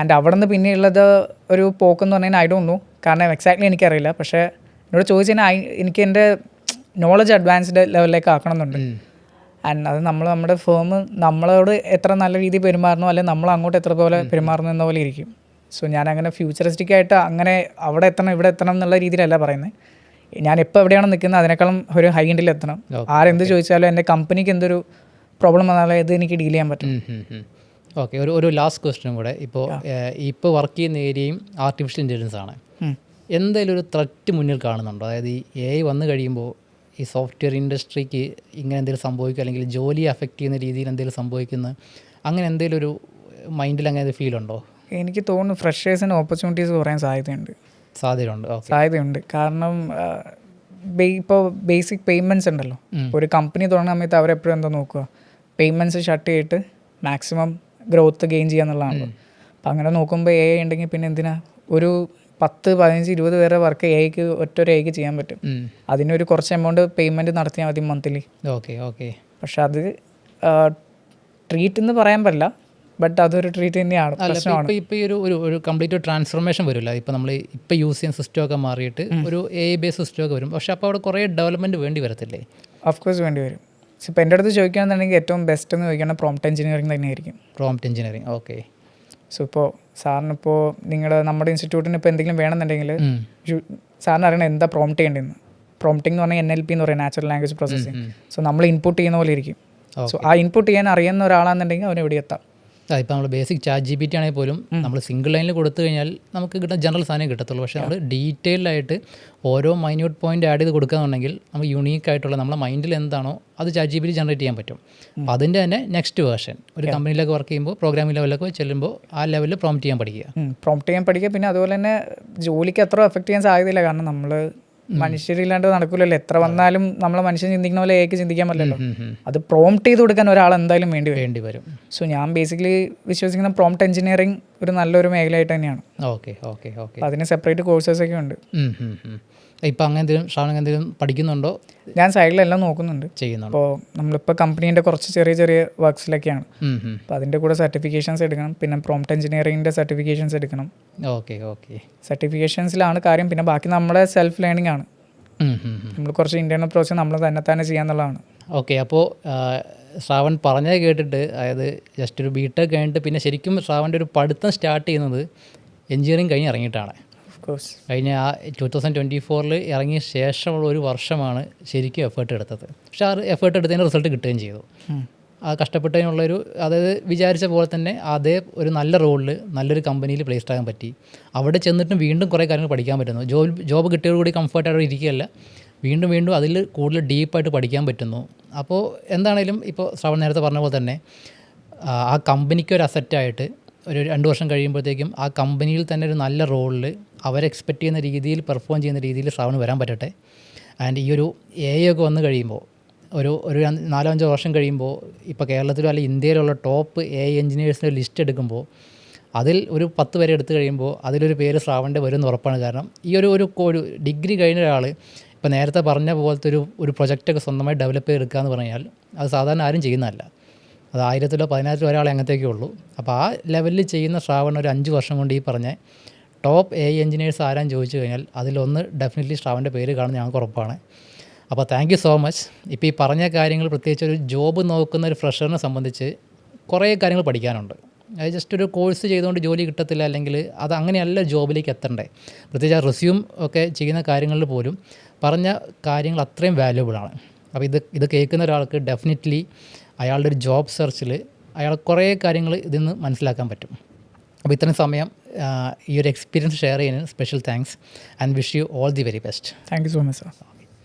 ആൻഡ് അവിടെ നിന്ന് പിന്നെയുള്ളത് ഒരു പോക്കെന്ന് പറഞ്ഞാൽ ഐ ഡോണ്ട് നോ, കാരണം എക്സാക്ട്ലി എനിക്കറിയില്ല. പക്ഷേ എന്നോട് ചോദിച്ചു കഴിഞ്ഞാൽ എനിക്ക് എൻ്റെ നോളജ് അഡ്വാൻസ്ഡ് ലെവലിലേക്ക് ആക്കണമെന്നുണ്ട്. ആൻഡ് അത് നമ്മുടെ ഫേം നമ്മളോട് എത്ര നല്ല രീതിയിൽ പെരുമാറണോ, അല്ലെങ്കിൽ നമ്മൾ അങ്ങോട്ട് എത്ര പോലെ പെരുമാറുന്നു എന്ന പോലെ ഇരിക്കും. സോ ഞാനങ്ങനെ ഫ്യൂച്ചറിസ്റ്റിക് ആയിട്ട് അങ്ങനെ അവിടെ എത്തണം ഇവിടെ എത്തണം എന്നുള്ള രീതിയിലല്ല പറയുന്നത്. ഞാൻ ഇപ്പോൾ എവിടെയാണ് നിൽക്കുന്നത് അതിനേക്കാളും ഒരു ഹൈ എൻഡിൽ എത്തണം. ആരെന്ത് ചോദിച്ചാലും എൻ്റെ കമ്പനിക്ക് എന്തൊരു പ്രോബ്ലം വന്നാലും ഇത് എനിക്ക് ഡീൽ ചെയ്യാൻ പറ്റും. ഓക്കെ, ഒരു ലാസ്റ്റ് ക്വസ്റ്റ്യൻ കൂടെ. ഇപ്പോൾ വർക്ക് ചെയ്യുന്ന ഏരിയയും ആർട്ടിഫിഷ്യൽ ഇൻ്റലിജൻസ് ആണ്. എന്തെങ്കിലും ഒരു ത്രെറ്റ് മുന്നിൽ കാണുന്നുണ്ടോ? അതായത് ഈ AI വന്നു കഴിയുമ്പോൾ ഈ സോഫ്റ്റ്വെയർ ഇൻഡസ്ട്രിക്ക് ഇങ്ങനെ എന്തെങ്കിലും സംഭവിക്കുക, അല്ലെങ്കിൽ ജോലിയെ അഫക്റ്റ് ചെയ്യുന്ന രീതിയിൽ എന്തെങ്കിലും സംഭവിക്കുന്ന അങ്ങനെ എന്തെങ്കിലും ഒരു മൈൻഡിൽ അങ്ങനെ ഫീൽ ഉണ്ടോ? എനിക്ക് തോന്നുന്നു ഫ്രഷേഴ്സിന് ഓപ്പർച്യൂണിറ്റീസ് കുറയാൻ സാധ്യതയുണ്ട്. കാരണം ഇപ്പോൾ ബേസിക് പേയ്മെൻറ്റ്സ് ഉണ്ടല്ലോ. ഒരു കമ്പനി തുടങ്ങുന്ന സമയത്ത് അവരെപ്പോഴും എന്താ നോക്കുക, പേയ്മെൻറ്റ്സ് ഷട്ട് ചെയ്തിട്ട് മാക്സിമം ഗ്രോത്ത് ഗെയിൻ ചെയ്യുക എന്നുള്ളതാണല്ലോ. അപ്പം അങ്ങനെ നോക്കുമ്പോൾ AI ഉണ്ടെങ്കിൽ പിന്നെ എന്തിനാ ഒരു 10, 15, 20 പേരെ വർക്ക് ഒറ്റൊരു AIക്ക് ചെയ്യാൻ പറ്റും. അതിനൊരു കുറച്ച് എമൗണ്ട് പേയ്മെൻറ്റ് നടത്തിയാൽ മതി മന്ത്ലി. ഓക്കെ. പക്ഷെ അത് ട്രീറ്റ് എന്ന് പറയാൻ പറ്റില്ല, ബട്ട് അതൊരു ട്രീറ്റ് തന്നെയാണ്. ഇപ്പോൾ ഈ ഒരു കംപ്ലീറ്റ് ട്രാൻസ്ഫോർമേഷൻ വരില്ല. ഇപ്പോൾ നമ്മൾ ഇപ്പോൾ യൂസ് ചെയ്യുന്ന സിസ്റ്റമൊക്കെ മാറിയിട്ട് ഒരു AI ബേസ് സിസ്റ്റമൊക്കെ വരും. പക്ഷേ അപ്പോൾ അവിടെ കുറേ ഡെവലപ്മെൻറ്റ് വേണ്ടി വരത്തില്ലേ? ഓഫ്കോഴ്സ് വേണ്ടി വരും. ഇപ്പോൾ എൻ്റെ അടുത്ത് ചോദിക്കുകയാണെന്നുണ്ടെങ്കിൽ ഏറ്റവും ബെസ്റ്റ് എന്ന് ചോദിക്കുകയാണെങ്കിൽ പ്രോംപ്റ്റ് എഞ്ചിനീയറിംഗ് തന്നെയായിരിക്കും. Prompt engineering, okay. സോ ഇപ്പോൾ സാറിനിപ്പോൾ നമ്മുടെ ഇൻസ്റ്റിറ്റ്യൂട്ടിന് ഇപ്പോൾ എന്തെങ്കിലും വേണമെന്നുണ്ടെങ്കിൽ സാറിന് അറിയണം എന്താ പ്രോംപ്റ്റ് ചെയ്യേണ്ടതെന്ന്. പ്രോംപ്റ്റിംഗ് എന്ന് പറഞ്ഞാൽ NLP എന്ന് പറയും, നാച്ചുറൽ ലാംഗ്വേജ് പ്രോസസ്സിംഗ്. സോ നമ്മൾ ഇൻപുട്ട് ചെയ്യുന്ന പോലെ ഇരിക്കും. സോ ആ ഇൻപുട്ട് ചെയ്യാൻ അറിയുന്ന ഒരാളാണെന്നുണ്ടെങ്കിൽ അവന് എവിടെ എത്താം. ഇപ്പോൾ നമ്മൾ ബേസിക് ChatGPT ആണെങ്കിൽ പോലും നമ്മൾ സിംഗിൾ ലൈനിൽ കൊടുത്തു കഴിഞ്ഞാൽ നമുക്ക് കിട്ടുന്ന ജനറൽ സാധനം കിട്ടത്തുള്ളൂ. പക്ഷേ നമ്മൾ ഡീറ്റെയിൽഡായിട്ട് ഓരോ മൈന്യൂട്ട് പോയിന്റ് ആഡ് ചെയ്ത് കൊടുക്കുകയാണെന്നുണ്ടെങ്കിൽ നമുക്ക് യുണീക്ക് ആയിട്ടുള്ള നമ്മുടെ മൈൻഡിൽ എന്താണോ അത് ChatGPT ജനറേറ്റ് ചെയ്യാൻ പറ്റും. അപ്പോൾ അതിൻ്റെ തന്നെ നെക്സ്റ്റ് വേർഷൻ ഒരു കമ്പനിയിലൊക്കെ വർക്ക് ചെയ്യുമ്പോൾ പ്രോഗ്രാമിംഗ് ലെവലൊക്കെ ചെല്ലുമ്പോൾ ആ ലെവലിൽ പ്രോംപ്റ്റ് ചെയ്യാൻ പഠിക്കുക. പിന്നെ അതുപോലെ തന്നെ ജോലിക്ക് അത്ര എഫക്റ്റ് ചെയ്യാൻ സാധ്യതയില്ല. കാരണം നമ്മൾ മനുഷ്യരില്ലാണ്ട് നടക്കില്ലല്ലോ. എത്ര വന്നാലും നമ്മൾ മനുഷ്യൻ ചിന്തിക്കുന്ന പോലെ AI ചിന്തിക്കാൻ പറ്റില്ലല്ലോ. അത് പ്രോംപ്റ്റ് ചെയ്ത് കൊടുക്കാൻ ഒരാൾ എന്തായാലും വേണ്ടി വരും. സോ ഞാൻ ബേസിക്കലി വിശ്വസിക്കുന്ന പ്രോംപ്റ്റ് എഞ്ചിനീയറിംഗ് ഒരു നല്ലൊരു മേഖലയായിട്ട് തന്നെയാണ്. ഓക്കെ. അതിന് സെപ്പറേറ്റ് കോഴ്സസ് ഒക്കെ ഉണ്ട്. ഇപ്പം അങ്ങനെ എന്തെങ്കിലും പഠിക്കുന്നുണ്ടോ? ഞാൻ സൈഡിലെല്ലാം നോക്കുന്നുണ്ട്, ചെയ്യുന്നുണ്ട്. അപ്പോൾ നമ്മളിപ്പോൾ കമ്പനീൻ്റെ കുറച്ച് ചെറിയ വർക്ക്സിലൊക്കെയാണ്. അപ്പോൾ അതിൻ്റെ കൂടെ സർട്ടിഫിക്കേഷൻസ് എടുക്കണം. പിന്നെ പ്രോംപ്റ്റ് എഞ്ചിനീയറിംഗിൻ്റെ സർട്ടിഫിക്കേഷൻസ് എടുക്കണം. ഓക്കെ. സർട്ടിഫിക്കേഷൻസിലാണ് കാര്യം. പിന്നെ ബാക്കി നമ്മുടെ സെൽഫ് ലേണിംഗ് ആണ്. നമ്മൾ കുറച്ച് ഇൻറ്റേർണൽ പ്രോസസ് നമ്മൾ തന്നെ ചെയ്യാന്നുള്ളതാണ്. ഓക്കെ. അപ്പോൾ ശ്രാവൺ പറഞ്ഞത് കേട്ടിട്ട്, അതായത് ജസ്റ്റ് ഒരു BTech കഴിഞ്ഞിട്ട് പിന്നെ ശരിക്കും ശ്രാവൻ്റെ ഒരു പഠിത്തം സ്റ്റാർട്ട് ചെയ്യുന്നത് എഞ്ചിനീയറിംഗ് കഴിഞ്ഞ് ഇറങ്ങിയിട്ടാണ്. കഴിഞ്ഞ 2024 ഇറങ്ങിയ ശേഷമുള്ള ഒരു വർഷമാണ് ശരിക്കും എഫേർട്ട് എടുത്തത്. പക്ഷേ ആ എഫേർട്ട് എടുത്തതിന് റിസൾട്ട് കിട്ടുകയും ചെയ്തു. ആ കഷ്ടപ്പെട്ടതിനുള്ളൊരു, അതായത് വിചാരിച്ച പോലെ തന്നെ അതേ ഒരു നല്ല റോളിൽ നല്ലൊരു കമ്പനിയിൽ പ്ലേസ്ഡ് ആകാൻ പറ്റി. അവിടെ ചെന്നിട്ടും വീണ്ടും കുറേ കാര്യങ്ങൾ പഠിക്കാൻ പറ്റുന്നു. ജോബ് കിട്ടിയോടുകൂടി കംഫർട്ടായിട്ട് ഇരിക്കുകയല്ല, വീണ്ടും വീണ്ടും അതിൽ കൂടുതൽ ഡീപ്പായിട്ട് പഠിക്കാൻ പറ്റുന്നു. അപ്പോൾ എന്താണേലും ഇപ്പോൾ ശ്രവൺ നേരത്തെ പറഞ്ഞ പോലെ തന്നെ ആ കമ്പനിക്ക് ഒരു അസറ്റായിട്ട് ഒരു 2 വർഷം കഴിയുമ്പോഴത്തേക്കും ആ കമ്പനിയിൽ തന്നെ ഒരു നല്ല റോളിൽ അവരെക്സ്പെക്റ്റ് ചെയ്യുന്ന രീതിയിൽ പെർഫോം ചെയ്യുന്ന രീതിയിൽ ശ്രവൺ വരാൻ പറ്റട്ടെ. ആൻഡ് ഈ ഒരു AI ഒക്കെ വന്നു കഴിയുമ്പോൾ ഒരു 4-5 വർഷം കഴിയുമ്പോൾ ഇപ്പോൾ കേരളത്തിലോ അല്ലെങ്കിൽ ഇന്ത്യയിലുള്ള ടോപ്പ് AI എഞ്ചിനീയേഴ്സിൻ്റെ ലിസ്റ്റ് എടുക്കുമ്പോൾ അതിൽ ഒരു 10 പേരെ എടുത്തു കഴിയുമ്പോൾ അതിലൊരു പേര് ശ്രാവണിൻ്റെ വരുമെന്ന് ഉറപ്പാണ്. കാരണം ഈ ഒരു ഡിഗ്രി കഴിഞ്ഞ ഒരാൾ ഇപ്പോൾ നേരത്തെ പറഞ്ഞ പോലത്തെ ഒരു പ്രൊജക്റ്റൊക്കെ സ്വന്തമായി ഡെവലപ്പ് ചെയ്തെടുക്കുക എന്ന് പറഞ്ഞാൽ അത് സാധാരണ ആരും ചെയ്യുന്നതല്ല. അത് 1000-ലോ 10,000-ലോ ഒരാളെ അങ്ങനത്തേക്കേ ഉള്ളൂ. അപ്പോൾ ആ ലെവലിൽ ചെയ്യുന്ന ശ്രാവൺ ഒരു 5 വർഷം കൊണ്ട് ഈ പറഞ്ഞ ടോപ്പ് AI എഞ്ചിനീയേഴ്സ് ആരാൻ ചോദിച്ചു കഴിഞ്ഞാൽ അതിലൊന്ന് ഡെഫിനറ്റ്ലി ശ്രാവണിൻ്റെ പേര് കാണുന്ന ഞങ്ങൾക്ക് ഉറപ്പാണ്. അപ്പോൾ താങ്ക് യു സോ മച്ച്. ഇപ്പോൾ ഈ പറഞ്ഞ കാര്യങ്ങൾ പ്രത്യേകിച്ച് ഒരു ജോബ് നോക്കുന്ന ഒരു ഫ്രഷറിനെ സംബന്ധിച്ച് കുറേ കാര്യങ്ങൾ പഠിക്കാനുണ്ട്. അത് ജസ്റ്റ് ഒരു കോഴ്സ് ചെയ്തുകൊണ്ട് ജോലി കിട്ടത്തില്ല, അല്ലെങ്കിൽ അത് അങ്ങനെയല്ല ജോബിലേക്ക് എത്തണ്ടേ. പ്രത്യേകിച്ച് ആ റെസ്യൂം ഒക്കെ ചെയ്യുന്ന കാര്യങ്ങളിൽ പോലും പറഞ്ഞ കാര്യങ്ങൾ അത്രയും വാല്യുബിളാണ്. അപ്പോൾ ഇത് കേൾക്കുന്ന ഒരാൾക്ക് ഡെഫിനറ്റ്ലി അയാളുടെ ഒരു ജോബ് സെർച്ചിൽ അയാൾ കുറേ കാര്യങ്ങൾ ഇതിൽ നിന്ന് മനസ്സിലാക്കാൻ പറ്റും. അപ്പോൾ ഇത്രയും സമയം ഈ ഒരു എക്സ്പീരിയൻസ് ഷെയർ ചെയ്യുന്നതിന് special thanks and wish you all the very best. Thank you so much sir.